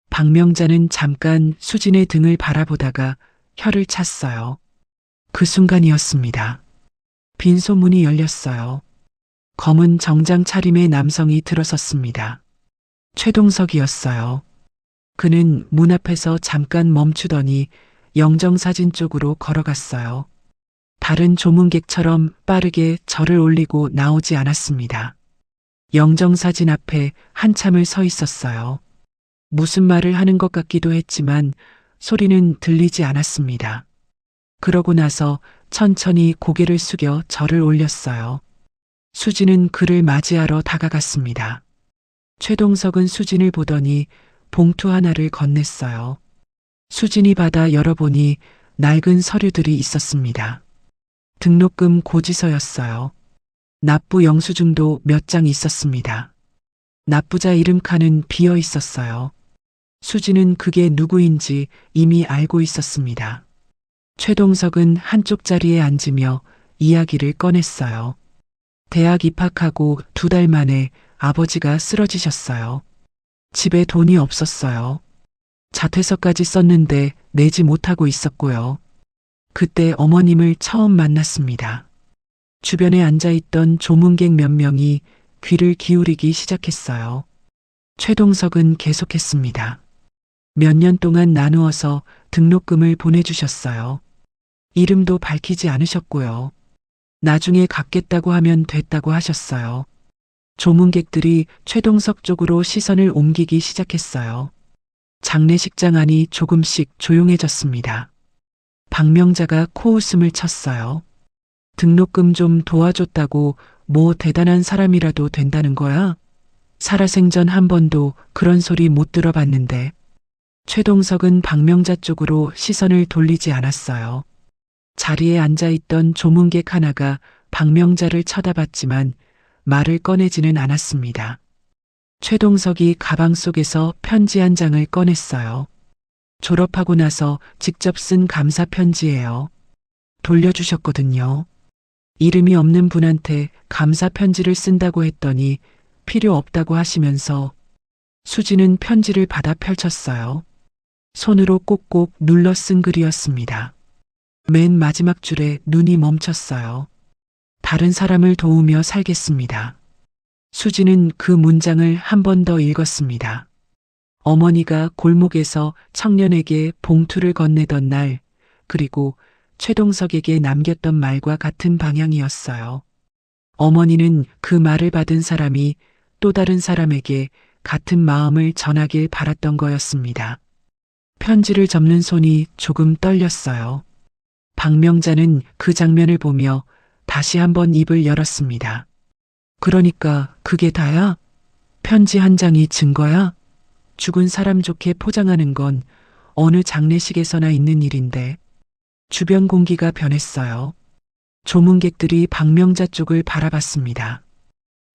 박명자는 잠깐 수진의 등을 바라보다가 혀를 찼어요. 그 순간이었습니다. 빈소문이 열렸어요. 검은 정장 차림의 남성이 들어섰습니다. 최동석이었어요. 그는 문 앞에서 잠깐 멈추더니 영정사진 쪽으로 걸어갔어요. 다른 조문객처럼 빠르게 절을 올리고 나오지 않았습니다. 영정사진 앞에 한참을 서 있었어요. 무슨 말을 하는 것 같기도 했지만 소리는 들리지 않았습니다. 그러고 나서 천천히 고개를 숙여 절을 올렸어요. 수진은 그를 맞이하러 다가갔습니다. 최동석은 수진을 보더니 봉투 하나를 건넸어요. 수진이 받아 열어보니 낡은 서류들이 있었습니다. 등록금 고지서였어요. 납부 영수증도 몇 장 있었습니다. 납부자 이름 칸은 비어 있었어요. 수지는 그게 누구인지 이미 알고 있었습니다. 최동석은 한쪽 자리에 앉으며 이야기를 꺼냈어요. 대학 입학하고 2달 만에 아버지가 쓰러지셨어요. 집에 돈이 없었어요. 자퇴서까지 썼는데 내지 못하고 있었고요. 그때 어머님을 처음 만났습니다. 주변에 앉아있던 조문객 몇 명이 귀를 기울이기 시작했어요. 최동석은 계속했습니다. 몇 년 동안 나누어서 등록금을 보내주셨어요. 이름도 밝히지 않으셨고요. 나중에 갚겠다고 하면 됐다고 하셨어요. 조문객들이 최동석 쪽으로 시선을 옮기기 시작했어요. 장례식장 안이 조금씩 조용해졌습니다. 박명자가 코웃음을 쳤어요. 등록금 좀 도와줬다고 뭐 대단한 사람이라도 된다는 거야? 살아생전 한 번도 그런 소리 못 들어봤는데. 최동석은 박명자 쪽으로 시선을 돌리지 않았어요. 자리에 앉아있던 조문객 하나가 박명자를 쳐다봤지만 말을 꺼내지는 않았습니다. 최동석이 가방 속에서 편지 한 장을 꺼냈어요. 졸업하고 나서 직접 쓴 감사 편지예요. 돌려주셨거든요. 이름이 없는 분한테 감사 편지를 쓴다고 했더니 필요 없다고 하시면서 수지는 편지를 받아 펼쳤어요. 손으로 꼭꼭 눌러 쓴 글이었습니다. 맨 마지막 줄에 눈이 멈췄어요. 다른 사람을 도우며 살겠습니다. 수지는 그 문장을 한 번 더 읽었습니다. 어머니가 골목에서 청년에게 봉투를 건네던 날, 그리고 최동석에게 남겼던 말과 같은 방향이었어요. 어머니는 그 말을 받은 사람이 또 다른 사람에게 같은 마음을 전하길 바랐던 거였습니다. 편지를 접는 손이 조금 떨렸어요. 박명자는 그 장면을 보며 다시 한번 입을 열었습니다. 그러니까 그게 다야? 편지 한 장이 증거야? 죽은 사람 좋게 포장하는 건 어느 장례식에서나 있는 일인데. 주변 공기가 변했어요. 조문객들이 박명자 쪽을 바라봤습니다.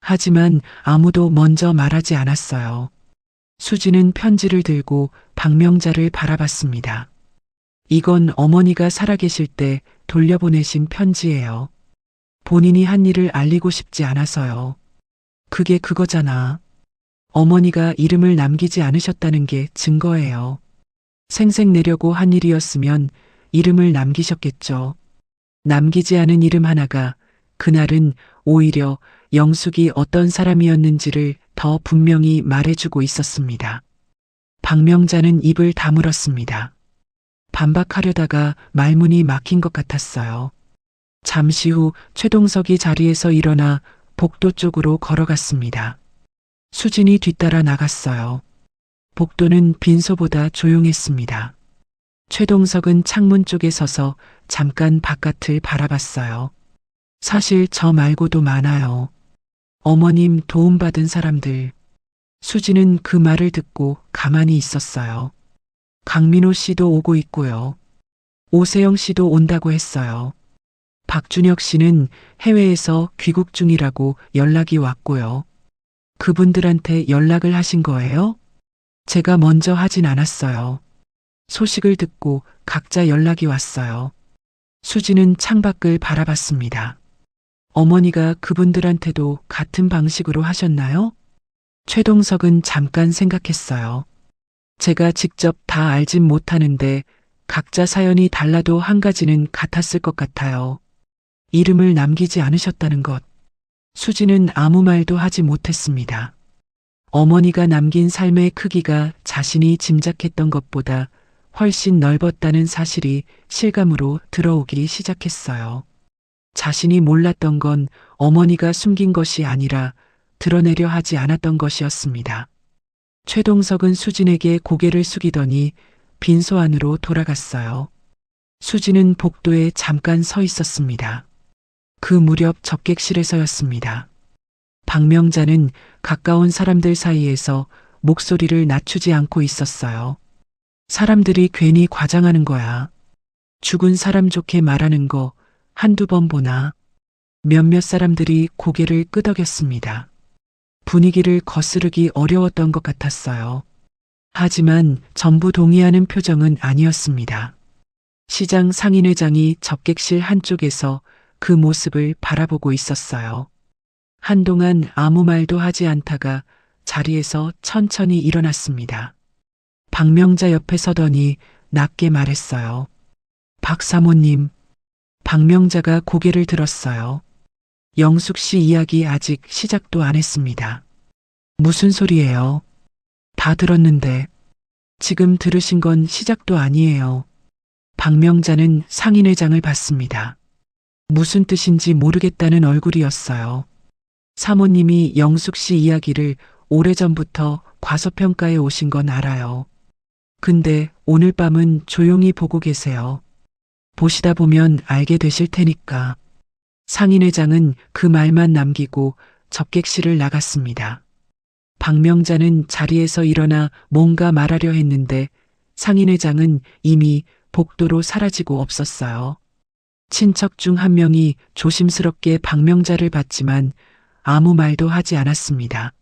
하지만 아무도 먼저 말하지 않았어요. 수지는 편지를 들고 박명자를 바라봤습니다. 이건 어머니가 살아계실 때 돌려보내신 편지예요. 본인이 한 일을 알리고 싶지 않아서요. 그게 그거잖아. 어머니가 이름을 남기지 않으셨다는 게 증거예요. 생색내려고 한 일이었으면 이름을 남기셨겠죠. 남기지 않은 이름 하나가 그날은 오히려 영숙이 어떤 사람이었는지를 더 분명히 말해주고 있었습니다. 박명자는 입을 다물었습니다. 반박하려다가 말문이 막힌 것 같았어요. 잠시 후 최동석이 자리에서 일어나 복도 쪽으로 걸어갔습니다. 수진이 뒤따라 나갔어요. 복도는 빈소보다 조용했습니다. 최동석은 창문 쪽에 서서 잠깐 바깥을 바라봤어요. 사실 저 말고도 많아요. 어머님 도움받은 사람들. 수지는 그 말을 듣고 가만히 있었어요. 강민호 씨도 오고 있고요. 오세영 씨도 온다고 했어요. 박준혁 씨는 해외에서 귀국 중이라고 연락이 왔고요. 그분들한테 연락을 하신 거예요? 제가 먼저 하진 않았어요. 소식을 듣고 각자 연락이 왔어요. 수지는 창밖을 바라봤습니다. 어머니가 그분들한테도 같은 방식으로 하셨나요? 최동석은 잠깐 생각했어요. 제가 직접 다 알진 못하는데 각자 사연이 달라도 한 가지는 같았을 것 같아요. 이름을 남기지 않으셨다는 것. 수지는 아무 말도 하지 못했습니다. 어머니가 남긴 삶의 크기가 자신이 짐작했던 것보다 훨씬 넓었다는 사실이 실감으로 들어오기 시작했어요. 자신이 몰랐던 건 어머니가 숨긴 것이 아니라 드러내려 하지 않았던 것이었습니다. 최동석은 수진에게 고개를 숙이더니 빈소 안으로 돌아갔어요. 수진은 복도에 잠깐 서 있었습니다. 그 무렵 접객실에서였습니다. 박명자는 가까운 사람들 사이에서 목소리를 낮추지 않고 있었어요. 사람들이 괜히 과장하는 거야. 죽은 사람 좋게 말하는 거 한두 번 보나. 몇몇 사람들이 고개를 끄덕였습니다. 분위기를 거스르기 어려웠던 것 같았어요. 하지만 전부 동의하는 표정은 아니었습니다. 시장 상인회장이 접객실 한쪽에서 그 모습을 바라보고 있었어요. 한동안 아무 말도 하지 않다가 자리에서 천천히 일어났습니다. 박명자 옆에 서더니 낮게 말했어요. 박 사모님. 박명자가 고개를 들었어요. 영숙 씨 이야기 아직 시작도 안 했습니다. 무슨 소리예요? 다 들었는데. 지금 들으신 건 시작도 아니에요. 박명자는 상인회장을 봤습니다. 무슨 뜻인지 모르겠다는 얼굴이었어요. 사모님이 영숙 씨 이야기를 오래전부터 과소평가해 오신 건 알아요. 근데 오늘 밤은 조용히 보고 계세요. 보시다 보면 알게 되실 테니까. 상인회장은 그 말만 남기고 접객실을 나갔습니다. 박명자는 자리에서 일어나 뭔가 말하려 했는데 상인회장은 이미 복도로 사라지고 없었어요. 친척 중 한 명이 조심스럽게 박명자를 봤지만 아무 말도 하지 않았습니다.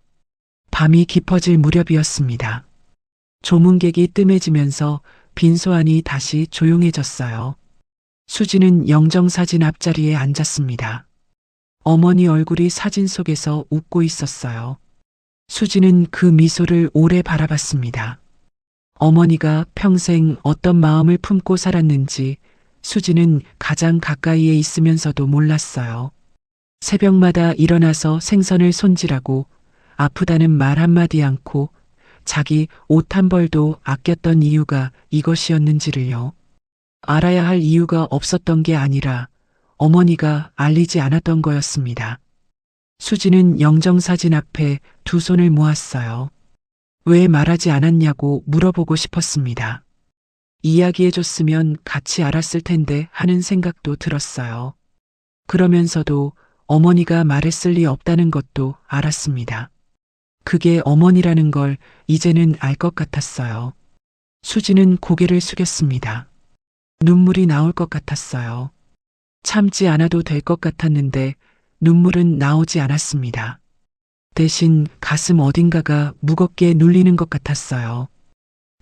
밤이 깊어질 무렵이었습니다. 조문객이 뜸해지면서 빈소안이 다시 조용해졌어요. 수지는 영정사진 앞자리에 앉았습니다. 어머니 얼굴이 사진 속에서 웃고 있었어요. 수지는 그 미소를 오래 바라봤습니다. 어머니가 평생 어떤 마음을 품고 살았는지 수지는 가장 가까이에 있으면서도 몰랐어요. 새벽마다 일어나서 생선을 손질하고 아프다는 말 한마디 않고 자기 옷 한 벌도 아꼈던 이유가 이것이었는지를요. 알아야 할 이유가 없었던 게 아니라 어머니가 알리지 않았던 거였습니다. 수지는 영정사진 앞에 두 손을 모았어요. 왜 말하지 않았냐고 물어보고 싶었습니다. 이야기해줬으면 같이 알았을 텐데 하는 생각도 들었어요. 그러면서도 어머니가 말했을 리 없다는 것도 알았습니다. 그게 어머니라는 걸 이제는 알 것 같았어요. 수지는 고개를 숙였습니다. 눈물이 나올 것 같았어요. 참지 않아도 될 것 같았는데 눈물은 나오지 않았습니다. 대신 가슴 어딘가가 무겁게 눌리는 것 같았어요.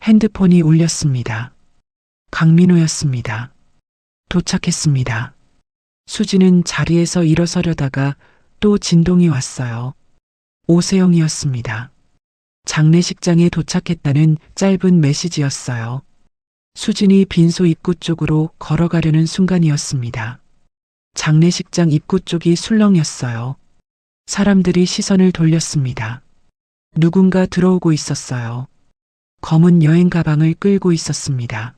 핸드폰이 울렸습니다. 강민호였습니다. 도착했습니다. 수지는 자리에서 일어서려다가 또 진동이 왔어요. 오세영이었습니다. 장례식장에 도착했다는 짧은 메시지였어요. 수진이 빈소 입구 쪽으로 걸어가려는 순간이었습니다. 장례식장 입구 쪽이 술렁였어요. 사람들이 시선을 돌렸습니다. 누군가 들어오고 있었어요. 검은 여행 가방을 끌고 있었습니다.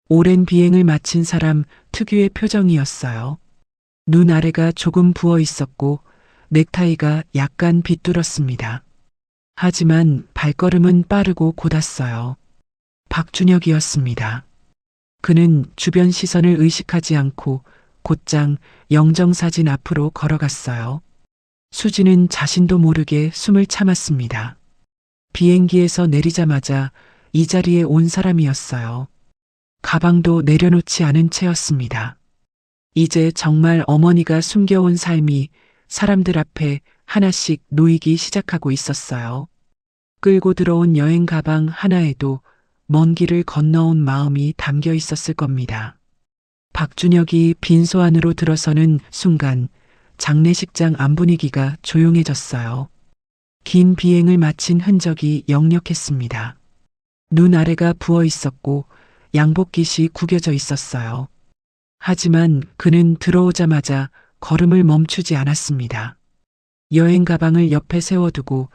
오랜 비행을 마친 사람 특유의 표정이었어요. 눈 아래가 조금 부어 있었고 넥타이가 약간 비뚤었습니다. 하지만 발걸음은 빠르고 곧았어요. 박준혁이었습니다. 그는 주변 시선을 의식하지 않고 곧장 영정사진 앞으로 걸어갔어요. 수지는 자신도 모르게 숨을 참았습니다. 비행기에서 내리자마자 이 자리에 온 사람이었어요. 가방도 내려놓지 않은 채였습니다. 이제 정말 어머니가 숨겨온 삶이 사람들 앞에 하나씩 놓이기 시작하고 있었어요. 끌고 들어온 여행 가방 하나에도 먼 길을 건너온 마음이 담겨 있었을 겁니다. 박준혁이 빈소 안으로 들어서는 순간 장례식장 안 분위기가 조용해졌어요. 긴 비행을 마친 흔적이 역력했습니다. 눈 아래가 부어 있었고 양복깃이 구겨져 있었어요. 하지만 그는 들어오자마자 걸음을 멈추지 않았습니다. 여행 가방을 옆에 세워두고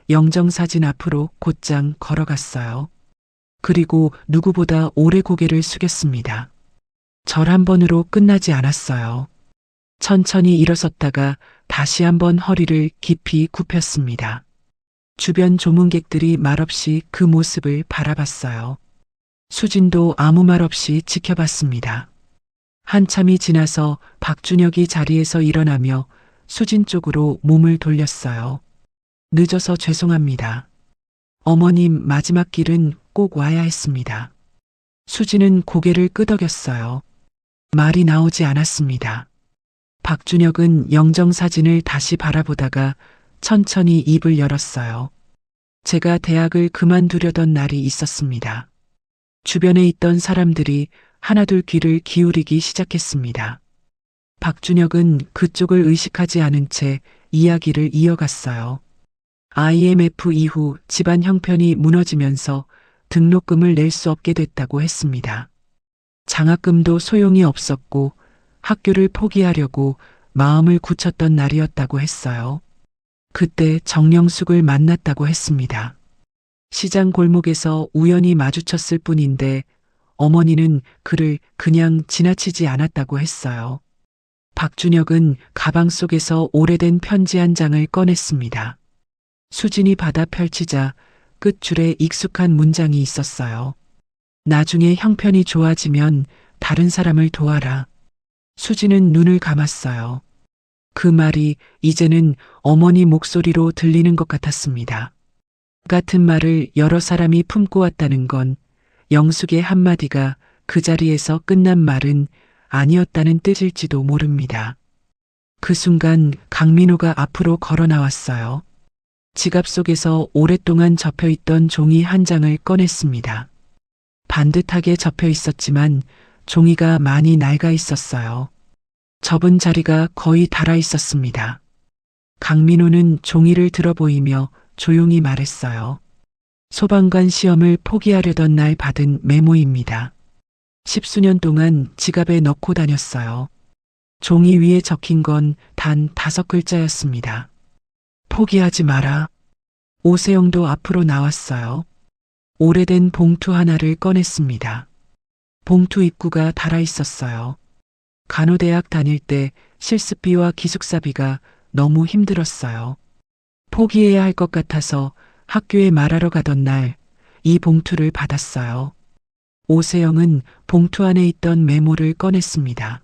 영정사진 앞으로 곧장 걸어갔어요. 그리고 누구보다 오래 고개를 숙였습니다. 절 한 번으로 끝나지 않았어요. 천천히 일어섰다가 다시 한번 허리를 깊이 굽혔습니다. 주변 조문객들이 말없이 그 모습을 바라봤어요. 수진도 아무 말 없이 지켜봤습니다. 한참이 지나서 박준혁이 자리에서 일어나며 수진 쪽으로 몸을 돌렸어요. 늦어서 죄송합니다. 어머님 마지막 길은 꼭 와야 했습니다. 수진은 고개를 끄덕였어요. 말이 나오지 않았습니다. 박준혁은 영정사진을 다시 바라보다가 천천히 입을 열었어요. 제가 대학을 그만두려던 날이 있었습니다. 주변에 있던 사람들이 하나둘 귀를 기울이기 시작했습니다. 박준혁은 그쪽을 의식하지 않은 채 이야기를 이어갔어요. IMF 이후 집안 형편이 무너지면서 등록금을 낼 수 없게 됐다고 했습니다. 장학금도 소용이 없었고 학교를 포기하려고 마음을 굳혔던 날이었다고 했어요. 그때 정영숙을 만났다고 했습니다. 시장 골목에서 우연히 마주쳤을 뿐인데 어머니는 그를 그냥 지나치지 않았다고 했어요. 박준혁은 가방 속에서 오래된 편지 한 장을 꺼냈습니다. 수진이 받아 펼치자 끝줄에 익숙한 문장이 있었어요. 나중에 형편이 좋아지면 다른 사람을 도와라. 수진은 눈을 감았어요. 그 말이 이제는 어머니 목소리로 들리는 것 같았습니다. 같은 말을 여러 사람이 품고 왔다는 건 영숙의 한마디가 그 자리에서 끝난 말은 아니었다는 뜻일지도 모릅니다. 그 순간 강민호가 앞으로 걸어 나왔어요. 지갑 속에서 오랫동안 접혀 있던 종이 한 장을 꺼냈습니다. 반듯하게 접혀 있었지만 종이가 많이 낡아 있었어요. 접은 자리가 거의 닳아 있었습니다. 강민호는 종이를 들어 보이며 조용히 말했어요. 소방관 시험을 포기하려던 날 받은 메모입니다. 10수년 동안 지갑에 넣고 다녔어요. 종이 위에 적힌 건 단 5글자였습니다. 포기하지 마라. 오세영도 앞으로 나왔어요. 오래된 봉투 하나를 꺼냈습니다. 봉투 입구가 닳아 있었어요. 간호대학 다닐 때 실습비와 기숙사비가 너무 힘들었어요. 포기해야 할 것 같아서 학교에 말하러 가던 날 이 봉투를 받았어요. 오세영은 봉투 안에 있던 메모를 꺼냈습니다.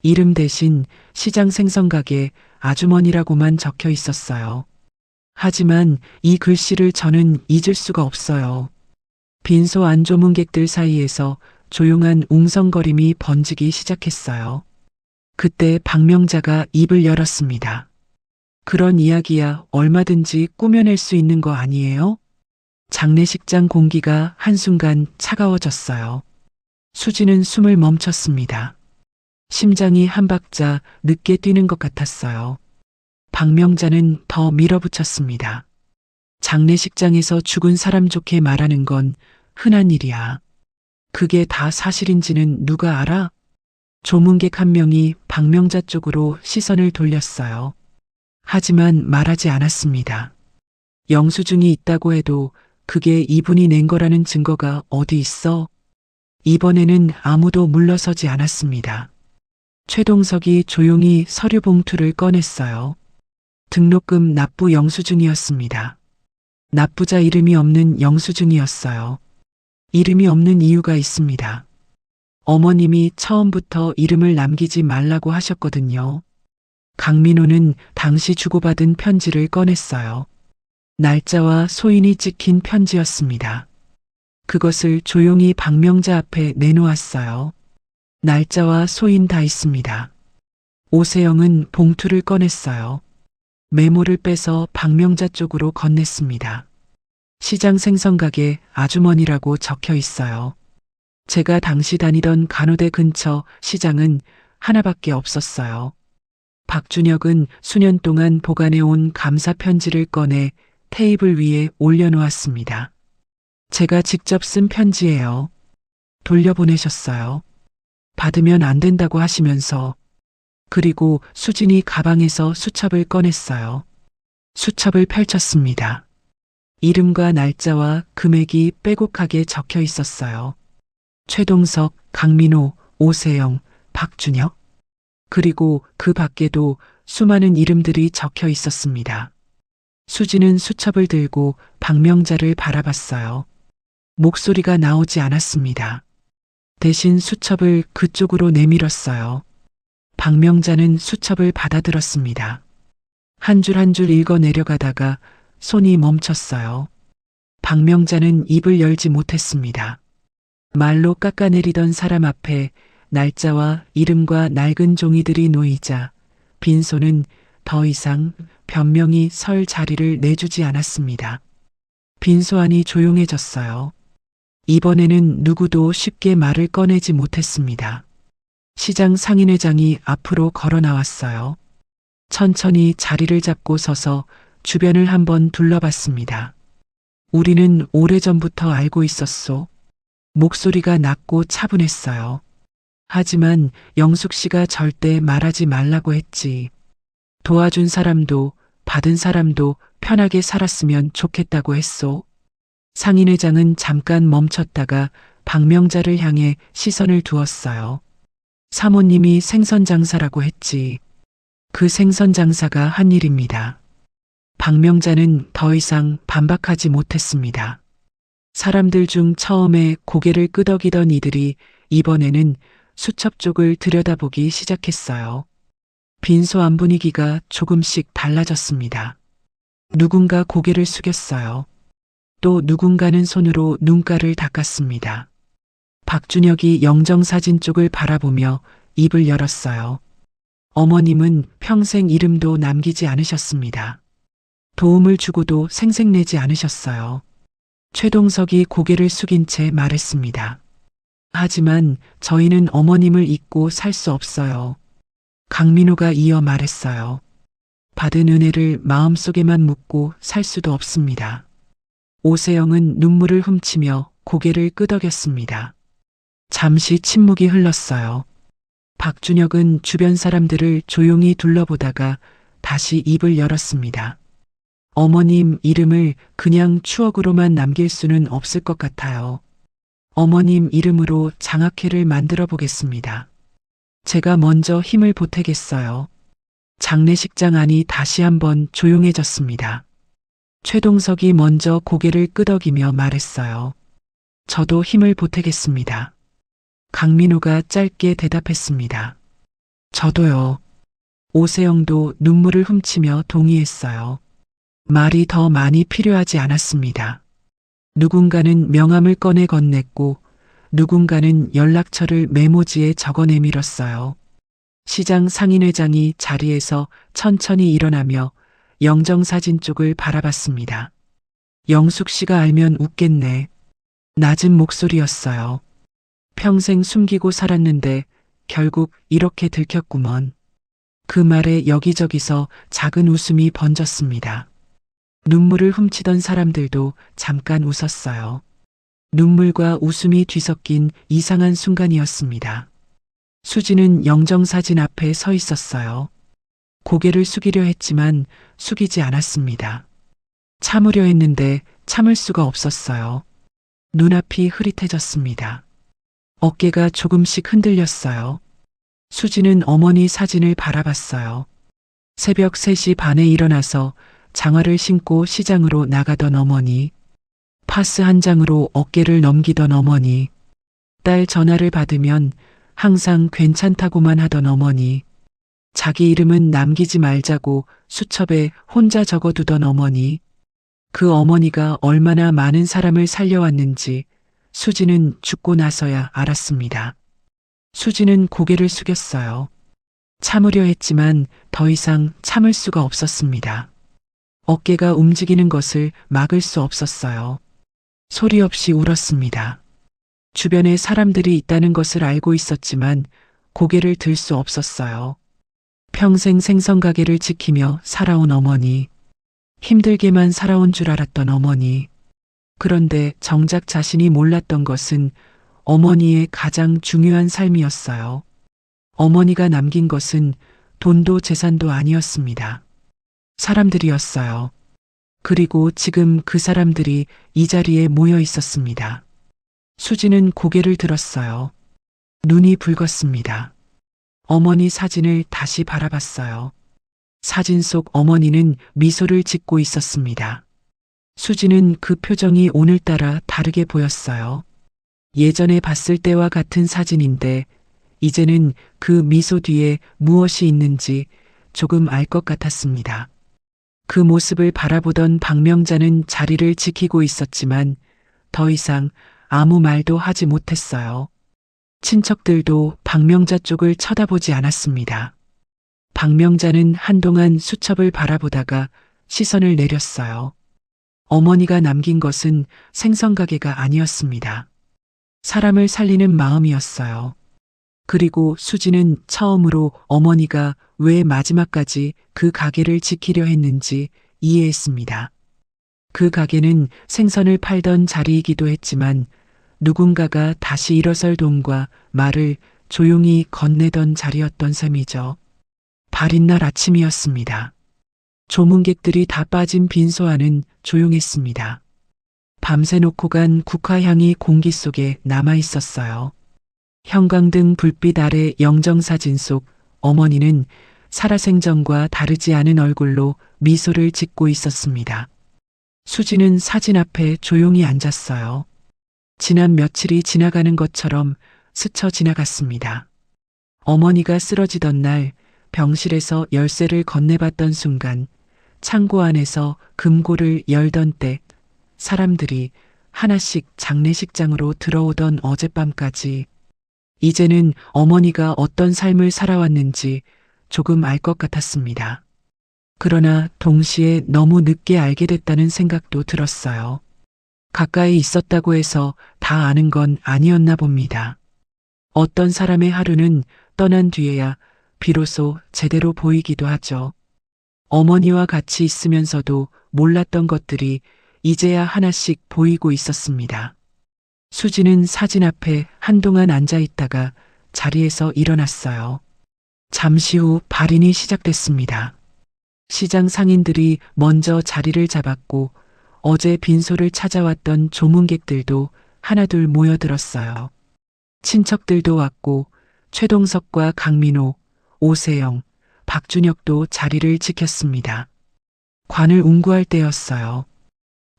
이름 대신 시장 생선가게 아주머니라고만 적혀 있었어요. 하지만 이 글씨를 저는 잊을 수가 없어요. 빈소 안조문객들 사이에서 조용한 웅성거림이 번지기 시작했어요. 그때 박명자가 입을 열었습니다. 그런 이야기야 얼마든지 꾸며낼 수 있는 거 아니에요? 장례식장 공기가 한순간 차가워졌어요. 수지는 숨을 멈췄습니다. 심장이 한 박자 늦게 뛰는 것 같았어요. 박명자는 더 밀어붙였습니다. 장례식장에서 죽은 사람 좋게 말하는 건 흔한 일이야. 그게 다 사실인지는 누가 알아? 조문객 한 명이 박명자 쪽으로 시선을 돌렸어요. 하지만 말하지 않았습니다. 영수증이 있다고 해도 그게 이분이 낸 거라는 증거가 어디 있어? 이번에는 아무도 물러서지 않았습니다. 최동석이 조용히 서류 봉투를 꺼냈어요. 등록금 납부 영수증이었습니다. 납부자 이름이 없는 영수증이었어요. 이름이 없는 이유가 있습니다. 어머님이 처음부터 이름을 남기지 말라고 하셨거든요. 강민호는 당시 주고받은 편지를 꺼냈어요. 날짜와 소인이 찍힌 편지였습니다. 그것을 조용히 박명자 앞에 내놓았어요. 날짜와 소인 다 있습니다. 오세영은 봉투를 꺼냈어요. 메모를 빼서 박명자 쪽으로 건넸습니다. 시장 생선가게 아주머니라고 적혀 있어요. 제가 당시 다니던 간호대 근처 시장은 하나밖에 없었어요. 박준혁은 수년 동안 보관해온 감사 편지를 꺼내 테이블 위에 올려놓았습니다. 제가 직접 쓴 편지예요. 돌려보내셨어요. 받으면 안 된다고 하시면서. 그리고 수진이 가방에서 수첩을 꺼냈어요. 수첩을 펼쳤습니다. 이름과 날짜와 금액이 빼곡하게 적혀 있었어요. 최동석, 강민호, 오세영, 박준혁. 그리고 그 밖에도 수많은 이름들이 적혀 있었습니다. 수지는 수첩을 들고 박명자를 바라봤어요. 목소리가 나오지 않았습니다. 대신 수첩을 그쪽으로 내밀었어요. 박명자는 수첩을 받아들었습니다. 한 줄 한 줄 읽어 내려가다가 손이 멈췄어요. 박명자는 입을 열지 못했습니다. 말로 깎아내리던 사람 앞에 날짜와 이름과 낡은 종이들이 놓이자 빈손은 더 이상 변명이 설 자리를 내주지 않았습니다. 빈소 안이 조용해졌어요. 이번에는 누구도 쉽게 말을 꺼내지 못했습니다. 시장 상인회장이 앞으로 걸어 나왔어요. 천천히 자리를 잡고 서서 주변을 한번 둘러봤습니다. 우리는 오래전부터 알고 있었소. 목소리가 낮고 차분했어요. 하지만 영숙 씨가 절대 말하지 말라고 했지. 도와준 사람도 받은 사람도 편하게 살았으면 좋겠다고 했소. 상인회장은 잠깐 멈췄다가 박명자를 향해 시선을 두었어요. 사모님이 생선 장사라고 했지. 그 생선 장사가 한 일입니다. 박명자는 더 이상 반박하지 못했습니다. 사람들 중 처음에 고개를 끄덕이던 이들이 이번에는 수첩 쪽을 들여다보기 시작했어요. 빈소안 분위기가 조금씩 달라졌습니다. 누군가 고개를 숙였어요. 또 누군가는 손으로 눈가를 닦았습니다. 박준혁이 영정사진 쪽을 바라보며 입을 열었어요. 어머님은 평생 이름도 남기지 않으셨습니다. 도움을 주고도 생색내지 않으셨어요. 최동석이 고개를 숙인 채 말했습니다. 하지만 저희는 어머님을 잊고 살 수 없어요. 강민호가 이어 말했어요. 받은 은혜를 마음속에만 묻고 살 수도 없습니다. 오세영은 눈물을 훔치며 고개를 끄덕였습니다. 잠시 침묵이 흘렀어요. 박준혁은 주변 사람들을 조용히 둘러보다가 다시 입을 열었습니다. 어머님 이름을 그냥 추억으로만 남길 수는 없을 것 같아요. 어머님 이름으로 장학회를 만들어 보겠습니다. 제가 먼저 힘을 보태겠어요. 장례식장 안이 다시 한번 조용해졌습니다. 최동석이 먼저 고개를 끄덕이며 말했어요. 저도 힘을 보태겠습니다. 강민호가 짧게 대답했습니다. 저도요. 오세영도 눈물을 훔치며 동의했어요. 말이 더 많이 필요하지 않았습니다. 누군가는 명함을 꺼내 건넸고 누군가는 연락처를 메모지에 적어 내밀었어요. 시장 상인회장이 자리에서 천천히 일어나며 영정사진 쪽을 바라봤습니다. 영숙 씨가 알면 웃겠네. 낮은 목소리였어요. 평생 숨기고 살았는데 결국 이렇게 들켰구먼. 그 말에 여기저기서 작은 웃음이 번졌습니다. 눈물을 훔치던 사람들도 잠깐 웃었어요. 눈물과 웃음이 뒤섞인 이상한 순간이었습니다. 수지는 영정사진 앞에 서 있었어요. 고개를 숙이려 했지만 숙이지 않았습니다. 참으려 했는데 참을 수가 없었어요. 눈앞이 흐릿해졌습니다. 어깨가 조금씩 흔들렸어요. 수지는 어머니 사진을 바라봤어요. 새벽 3시 반에 일어나서 장화를 신고 시장으로 나가던 어머니, 파스 한 장으로 어깨를 넘기던 어머니, 딸 전화를 받으면 항상 괜찮다고만 하던 어머니, 자기 이름은 남기지 말자고 수첩에 혼자 적어두던 어머니, 그 어머니가 얼마나 많은 사람을 살려왔는지 수지는 죽고 나서야 알았습니다. 수지는 고개를 숙였어요. 참으려 했지만 더 이상 참을 수가 없었습니다. 어깨가 움직이는 것을 막을 수 없었어요. 소리 없이 울었습니다. 주변에 사람들이 있다는 것을 알고 있었지만 고개를 들 수 없었어요. 평생 생선 가게를 지키며 살아온 어머니, 힘들게만 살아온 줄 알았던 어머니. 그런데 정작 자신이 몰랐던 것은 어머니의 가장 중요한 삶이었어요. 어머니가 남긴 것은 돈도 재산도 아니었습니다. 사람들이었어요. 그리고 지금 그 사람들이 이 자리에 모여 있었습니다. 수지는 고개를 들었어요. 눈이 붉었습니다. 어머니 사진을 다시 바라봤어요. 사진 속 어머니는 미소를 짓고 있었습니다. 수지는 그 표정이 오늘따라 다르게 보였어요. 예전에 봤을 때와 같은 사진인데 이제는 그 미소 뒤에 무엇이 있는지 조금 알 것 같았습니다. 그 모습을 바라보던 박명자는 자리를 지키고 있었지만 더 이상 아무 말도 하지 못했어요. 친척들도 박명자 쪽을 쳐다보지 않았습니다. 박명자는 한동안 수첩을 바라보다가 시선을 내렸어요. 어머니가 남긴 것은 생선가게가 아니었습니다. 사람을 살리는 마음이었어요. 그리고 수지는 처음으로 어머니가 왜 마지막까지 그 가게를 지키려 했는지 이해했습니다. 그 가게는 생선을 팔던 자리이기도 했지만 누군가가 다시 일어설 돈과 말을 조용히 건네던 자리였던 셈이죠. 발인 날 아침이었습니다. 조문객들이 다 빠진 빈소 안은 조용했습니다. 밤새 놓고 간 국화향이 공기 속에 남아 있었어요. 형광등 불빛 아래 영정사진 속 어머니는 살아생전과 다르지 않은 얼굴로 미소를 짓고 있었습니다. 수지는 사진 앞에 조용히 앉았어요. 지난 며칠이 지나가는 것처럼 스쳐 지나갔습니다. 어머니가 쓰러지던 날 병실에서 열쇠를 건네봤던 순간, 창고 안에서 금고를 열던 때, 사람들이 하나씩 장례식장으로 들어오던 어젯밤까지, 이제는 어머니가 어떤 삶을 살아왔는지 조금 알 것 같았습니다. 그러나 동시에 너무 늦게 알게 됐다는 생각도 들었어요. 가까이 있었다고 해서 다 아는 건 아니었나 봅니다. 어떤 사람의 하루는 떠난 뒤에야 비로소 제대로 보이기도 하죠. 어머니와 같이 있으면서도 몰랐던 것들이 이제야 하나씩 보이고 있었습니다. 수지는 사진 앞에 한동안 앉아 있다가 자리에서 일어났어요. 잠시 후 발인이 시작됐습니다. 시장 상인들이 먼저 자리를 잡았고 어제 빈소를 찾아왔던 조문객들도 하나둘 모여들었어요. 친척들도 왔고 최동석과 강민호, 오세영, 박준혁도 자리를 지켰습니다. 관을 운구할 때였어요.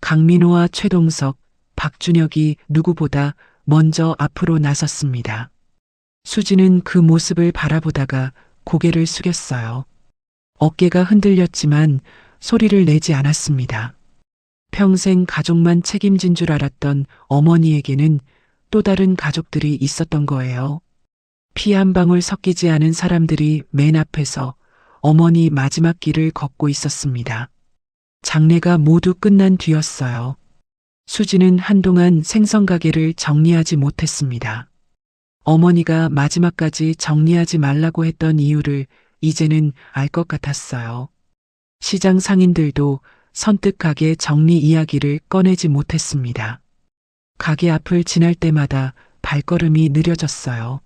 강민호와 최동석, 박준혁이 누구보다 먼저 앞으로 나섰습니다. 수지는 그 모습을 바라보다가 고개를 숙였어요. 어깨가 흔들렸지만 소리를 내지 않았습니다. 평생 가족만 책임진 줄 알았던 어머니에게는 또 다른 가족들이 있었던 거예요. 피 한 방울 섞이지 않은 사람들이 맨 앞에서 어머니 마지막 길을 걷고 있었습니다. 장례가 모두 끝난 뒤였어요. 수지는 한동안 생선 가게를 정리하지 못했습니다. 어머니가 마지막까지 정리하지 말라고 했던 이유를 이제는 알 것 같았어요. 시장 상인들도 선뜻 가게 정리 이야기를 꺼내지 못했습니다. 가게 앞을 지날 때마다 발걸음이 느려졌어요.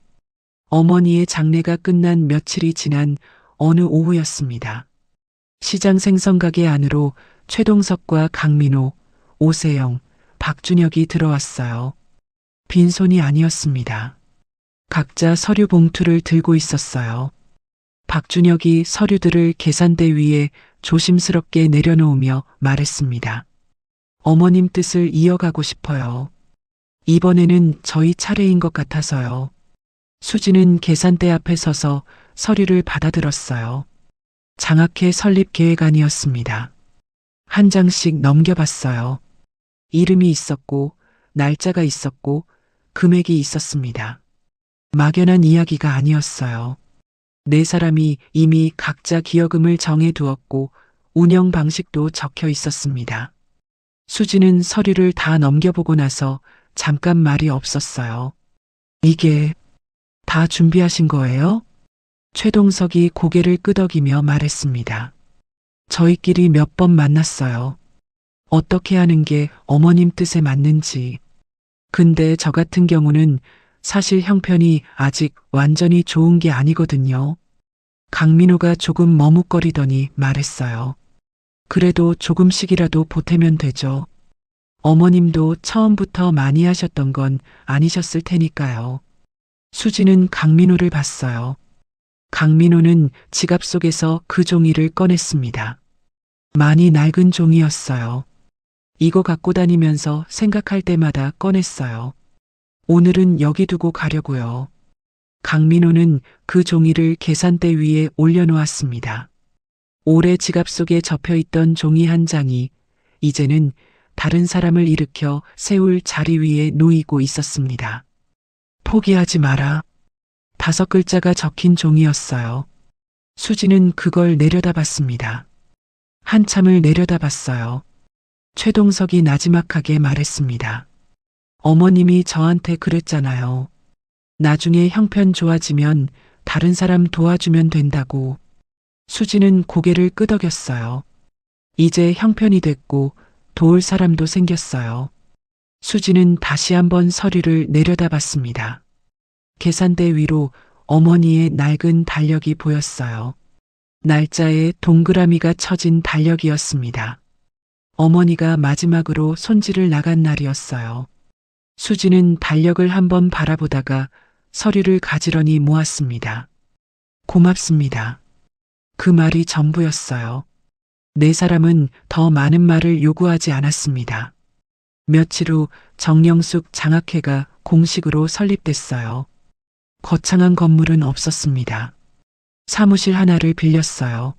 어머니의 장례가 끝난 며칠이 지난 어느 오후였습니다. 시장 생선 가게 안으로 최동석과 강민호, 오세영, 박준혁이 들어왔어요. 빈손이 아니었습니다. 각자 서류 봉투를 들고 있었어요. 박준혁이 서류들을 계산대 위에 조심스럽게 내려놓으며 말했습니다. 어머님 뜻을 이어가고 싶어요. 이번에는 저희 차례인 것 같아서요. 수지는 계산대 앞에 서서 서류를 받아들었어요. 장학회 설립 계획안이었습니다. 한 장씩 넘겨봤어요. 이름이 있었고, 날짜가 있었고, 금액이 있었습니다. 막연한 이야기가 아니었어요. 네 사람이 이미 각자 기여금을 정해두었고, 운영 방식도 적혀 있었습니다. 수지는 서류를 다 넘겨보고 나서 잠깐 말이 없었어요. 이게 다 준비하신 거예요? 최동석이 고개를 끄덕이며 말했습니다. 저희끼리 몇 번 만났어요. 어떻게 하는 게 어머님 뜻에 맞는지. 근데 저 같은 경우는 사실 형편이 아직 완전히 좋은 게 아니거든요. 강민호가 조금 머뭇거리더니 말했어요. 그래도 조금씩이라도 보태면 되죠. 어머님도 처음부터 많이 하셨던 건 아니셨을 테니까요. 수지는 강민호를 봤어요. 강민호는 지갑 속에서 그 종이를 꺼냈습니다. 많이 낡은 종이였어요. 이거 갖고 다니면서 생각할 때마다 꺼냈어요. 오늘은 여기 두고 가려고요. 강민호는 그 종이를 계산대 위에 올려놓았습니다. 오래 지갑 속에 접혀있던 종이 한 장이 이제는 다른 사람을 일으켜 세울 자리 위에 놓이고 있었습니다. 포기하지 마라. 5글자가 적힌 종이였어요. 수지는 그걸 내려다봤습니다. 한참을 내려다봤어요. 최동석이 나지막하게 말했습니다. 어머님이 저한테 그랬잖아요. 나중에 형편 좋아지면 다른 사람 도와주면 된다고. 수지는 고개를 끄덕였어요. 이제 형편이 됐고 도울 사람도 생겼어요. 수지는 다시 한번 서류를 내려다봤습니다. 계산대 위로 어머니의 낡은 달력이 보였어요. 날짜에 동그라미가 쳐진 달력이었습니다. 어머니가 마지막으로 손질을 나간 날이었어요. 수지는 달력을 한번 바라보다가 서류를 가지런히 모았습니다. 고맙습니다. 그 말이 전부였어요. 네 사람은 더 많은 말을 요구하지 않았습니다. 며칠 후 정영숙 장학회가 공식으로 설립됐어요. 거창한 건물은 없었습니다. 사무실 하나를 빌렸어요.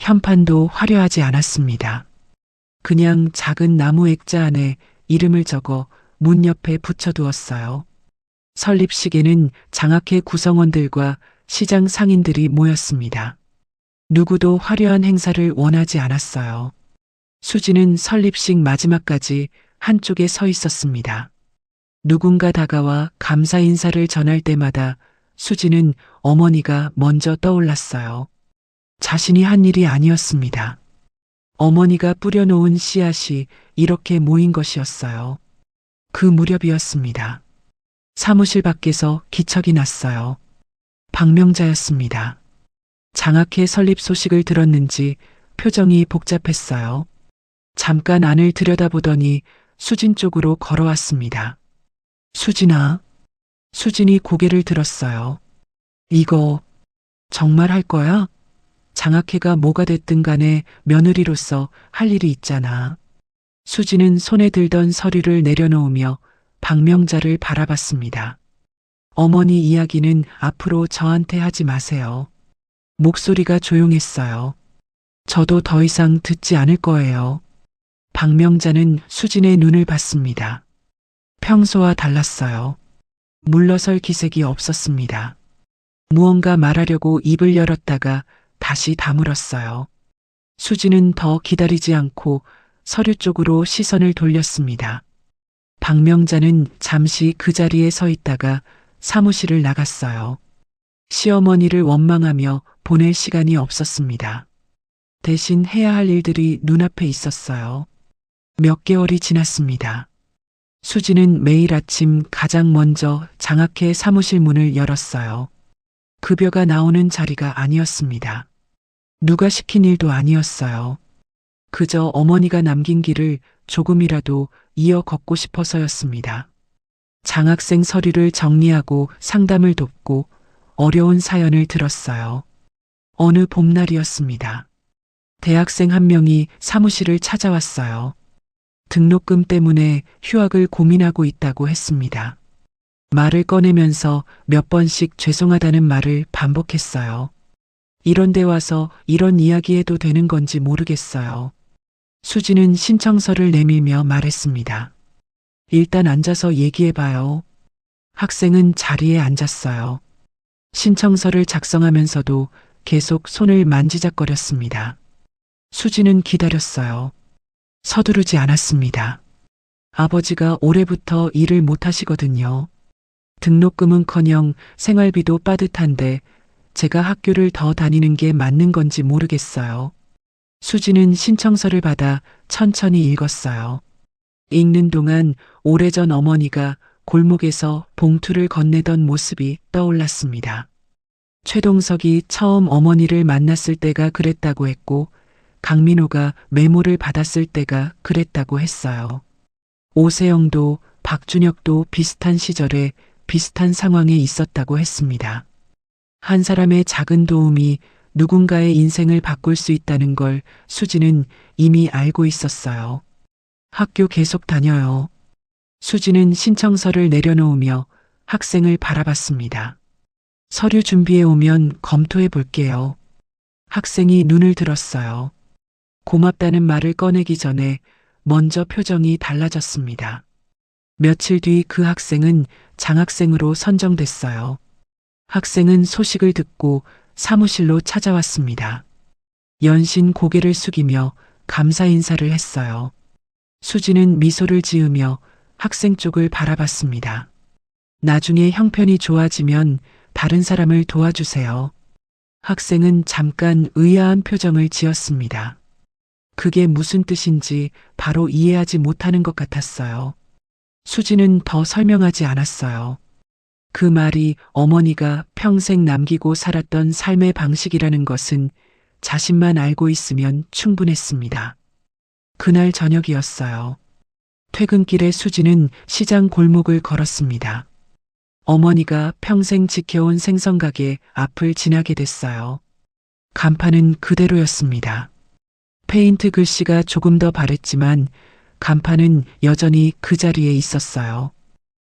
현판도 화려하지 않았습니다. 그냥 작은 나무 액자 안에 이름을 적어 문 옆에 붙여두었어요. 설립식에는 장학회 구성원들과 시장 상인들이 모였습니다. 누구도 화려한 행사를 원하지 않았어요. 수지는 설립식 마지막까지 한쪽에 서 있었습니다. 누군가 다가와 감사 인사를 전할 때마다 수지는 어머니가 먼저 떠올랐어요. 자신이 한 일이 아니었습니다. 어머니가 뿌려놓은 씨앗이 이렇게 모인 것이었어요. 그 무렵이었습니다. 사무실 밖에서 기척이 났어요. 박명자였습니다. 장학회 설립 소식을 들었는지 표정이 복잡했어요. 잠깐 안을 들여다보더니 수진 쪽으로 걸어왔습니다. 수진아. 수진이 고개를 들었어요. 이거 정말 할 거야? 장학회가 뭐가 됐든 간에 며느리로서 할 일이 있잖아. 수진은 손에 들던 서류를 내려놓으며 박명자를 바라봤습니다. 어머니 이야기는 앞으로 저한테 하지 마세요. 목소리가 조용했어요. 저도 더 이상 듣지 않을 거예요. 박명자는 수진의 눈을 봤습니다. 평소와 달랐어요. 물러설 기색이 없었습니다. 무언가 말하려고 입을 열었다가 다시 다물었어요. 수지는 더 기다리지 않고 서류 쪽으로 시선을 돌렸습니다. 박명자는 잠시 그 자리에 서 있다가 사무실을 나갔어요. 시어머니를 원망하며 보낼 시간이 없었습니다. 대신 해야 할 일들이 눈앞에 있었어요. 몇 개월이 지났습니다. 수지는 매일 아침 가장 먼저 장학회 사무실 문을 열었어요. 급여가 나오는 자리가 아니었습니다. 누가 시킨 일도 아니었어요. 그저 어머니가 남긴 길을 조금이라도 이어 걷고 싶어서였습니다. 장학생 서류를 정리하고 상담을 돕고 어려운 사연을 들었어요. 어느 봄날이었습니다. 대학생 한 명이 사무실을 찾아왔어요. 등록금 때문에 휴학을 고민하고 있다고 했습니다. 말을 꺼내면서 몇 번씩 죄송하다는 말을 반복했어요. 이런데 와서 이런 이야기해도 되는 건지 모르겠어요. 수지는 신청서를 내밀며 말했습니다. 일단 앉아서 얘기해봐요. 학생은 자리에 앉았어요. 신청서를 작성하면서도 계속 손을 만지작거렸습니다. 수지는 기다렸어요. 서두르지 않았습니다. 아버지가 올해부터 일을 못하시거든요. 등록금은커녕 생활비도 빠듯한데 제가 학교를 더 다니는 게 맞는 건지 모르겠어요. 수지는 신청서를 받아 천천히 읽었어요. 읽는 동안 오래전 어머니가 골목에서 봉투를 건네던 모습이 떠올랐습니다. 최동석이 처음 어머니를 만났을 때가 그랬다고 했고 강민호가 메모를 받았을 때가 그랬다고 했어요. 오세영도 박준혁도 비슷한 시절에 비슷한 상황에 있었다고 했습니다. 한 사람의 작은 도움이 누군가의 인생을 바꿀 수 있다는 걸 수지는 이미 알고 있었어요. 학교 계속 다녀요. 수지는 신청서를 내려놓으며 학생을 바라봤습니다. 서류 준비해 오면 검토해 볼게요. 학생이 눈을 들었어요. 고맙다는 말을 꺼내기 전에 먼저 표정이 달라졌습니다. 며칠 뒤 그 학생은 장학생으로 선정됐어요. 학생은 소식을 듣고 사무실로 찾아왔습니다. 연신 고개를 숙이며 감사 인사를 했어요. 수지는 미소를 지으며 학생 쪽을 바라봤습니다. 나중에 형편이 좋아지면 다른 사람을 도와주세요. 학생은 잠깐 의아한 표정을 지었습니다. 그게 무슨 뜻인지 바로 이해하지 못하는 것 같았어요. 수지는 더 설명하지 않았어요. 그 말이 어머니가 평생 남기고 살았던 삶의 방식이라는 것은 자신만 알고 있으면 충분했습니다. 그날 저녁이었어요. 퇴근길에 수지는 시장 골목을 걸었습니다. 어머니가 평생 지켜온 생선가게 앞을 지나게 됐어요. 간판은 그대로였습니다. 페인트 글씨가 조금 더 바랬지만 간판은 여전히 그 자리에 있었어요.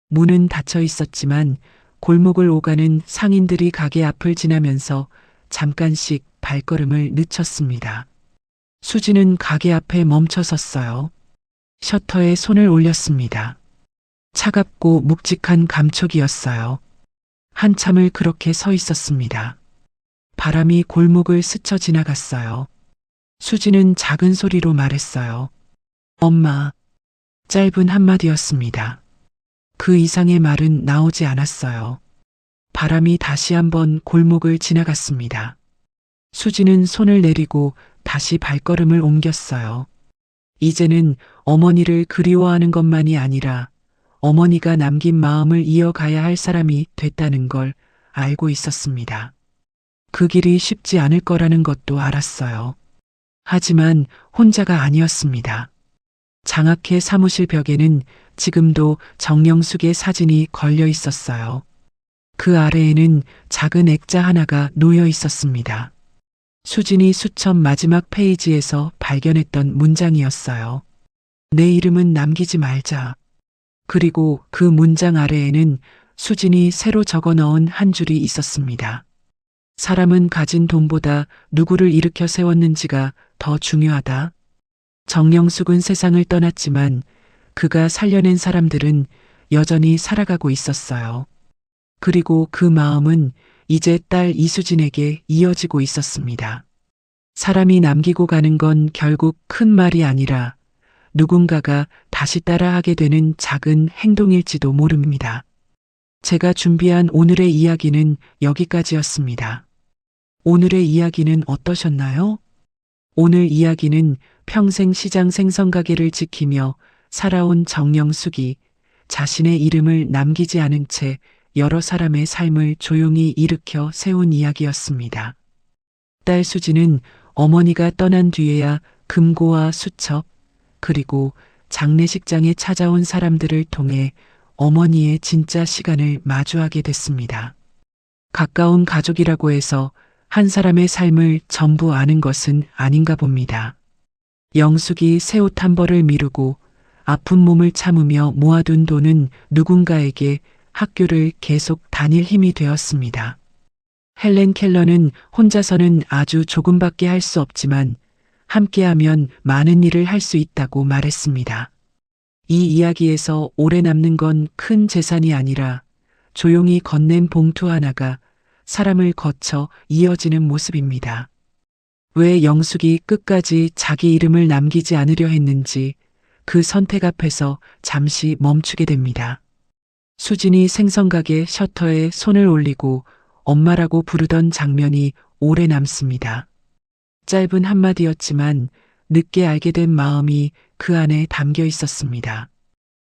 문은 닫혀 있었지만 골목을 오가는 상인들이 가게 앞을 지나면서 잠깐씩 발걸음을 늦췄습니다. 수지는 가게 앞에 멈춰 섰어요. 셔터에 손을 올렸습니다. 차갑고 묵직한 감촉이었어요. 한참을 그렇게 서 있었습니다. 바람이 골목을 스쳐 지나갔어요. 수지는 작은 소리로 말했어요. 엄마. 짧은 한마디였습니다. 그 이상의 말은 나오지 않았어요. 바람이 다시 한번 골목을 지나갔습니다. 수지는 손을 내리고 다시 발걸음을 옮겼어요. 이제는 어머니를 그리워하는 것만이 아니라 어머니가 남긴 마음을 이어가야 할 사람이 됐다는 걸 알고 있었습니다. 그 길이 쉽지 않을 거라는 것도 알았어요. 하지만 혼자가 아니었습니다. 장학회 사무실 벽에는 지금도 정영숙의 사진이 걸려 있었어요. 그 아래에는 작은 액자 하나가 놓여 있었습니다. 수진이 수첩 마지막 페이지에서 발견했던 문장이었어요. 내 이름은 남기지 말자. 그리고 그 문장 아래에는 수진이 새로 적어 넣은 한 줄이 있었습니다. 사람은 가진 돈보다 누구를 일으켜 세웠는지가 더 중요하다. 정영숙은 세상을 떠났지만 그가 살려낸 사람들은 여전히 살아가고 있었어요. 그리고 그 마음은 이제 딸 이수진에게 이어지고 있었습니다. 사람이 남기고 가는 건 결국 큰 말이 아니라 누군가가 다시 따라하게 되는 작은 행동일지도 모릅니다. 제가 준비한 오늘의 이야기는 여기까지였습니다. 오늘의 이야기는 어떠셨나요? 오늘 이야기는 평생 시장 생선가게를 지키며 살아온 정영숙이 자신의 이름을 남기지 않은 채 여러 사람의 삶을 조용히 일으켜 세운 이야기였습니다. 딸 수지는 어머니가 떠난 뒤에야 금고와 수첩, 그리고 장례식장에 찾아온 사람들을 통해 어머니의 진짜 시간을 마주하게 됐습니다. 가까운 가족이라고 해서 한 사람의 삶을 전부 아는 것은 아닌가 봅니다. 영숙이 새 옷 한 벌을 미루고 아픈 몸을 참으며 모아둔 돈은 누군가에게 학교를 계속 다닐 힘이 되었습니다. 헬렌 켈러는 혼자서는 아주 조금밖에 할 수 없지만 함께하면 많은 일을 할 수 있다고 말했습니다. 이 이야기에서 오래 남는 건 큰 재산이 아니라 조용히 건넨 봉투 하나가 사람을 거쳐 이어지는 모습입니다. 왜 영숙이 끝까지 자기 이름을 남기지 않으려 했는지 그 선택 앞에서 잠시 멈추게 됩니다. 수진이 생선가게 셔터에 손을 올리고 엄마라고 부르던 장면이 오래 남습니다. 짧은 한마디였지만 늦게 알게 된 마음이 그 안에 담겨 있었습니다.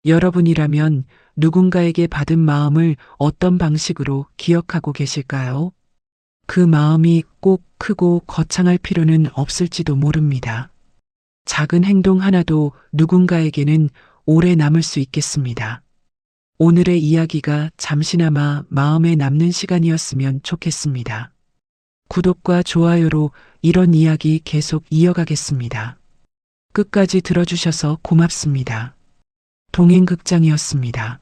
여러분이라면 누군가에게 받은 마음을 어떤 방식으로 기억하고 계실까요? 그 마음이 꼭 크고 거창할 필요는 없을지도 모릅니다. 작은 행동 하나도 누군가에게는 오래 남을 수 있겠습니다. 오늘의 이야기가 잠시나마 마음에 남는 시간이었으면 좋겠습니다. 구독과 좋아요로 이런 이야기 계속 이어가겠습니다. 끝까지 들어주셔서 고맙습니다. 동행극장이었습니다.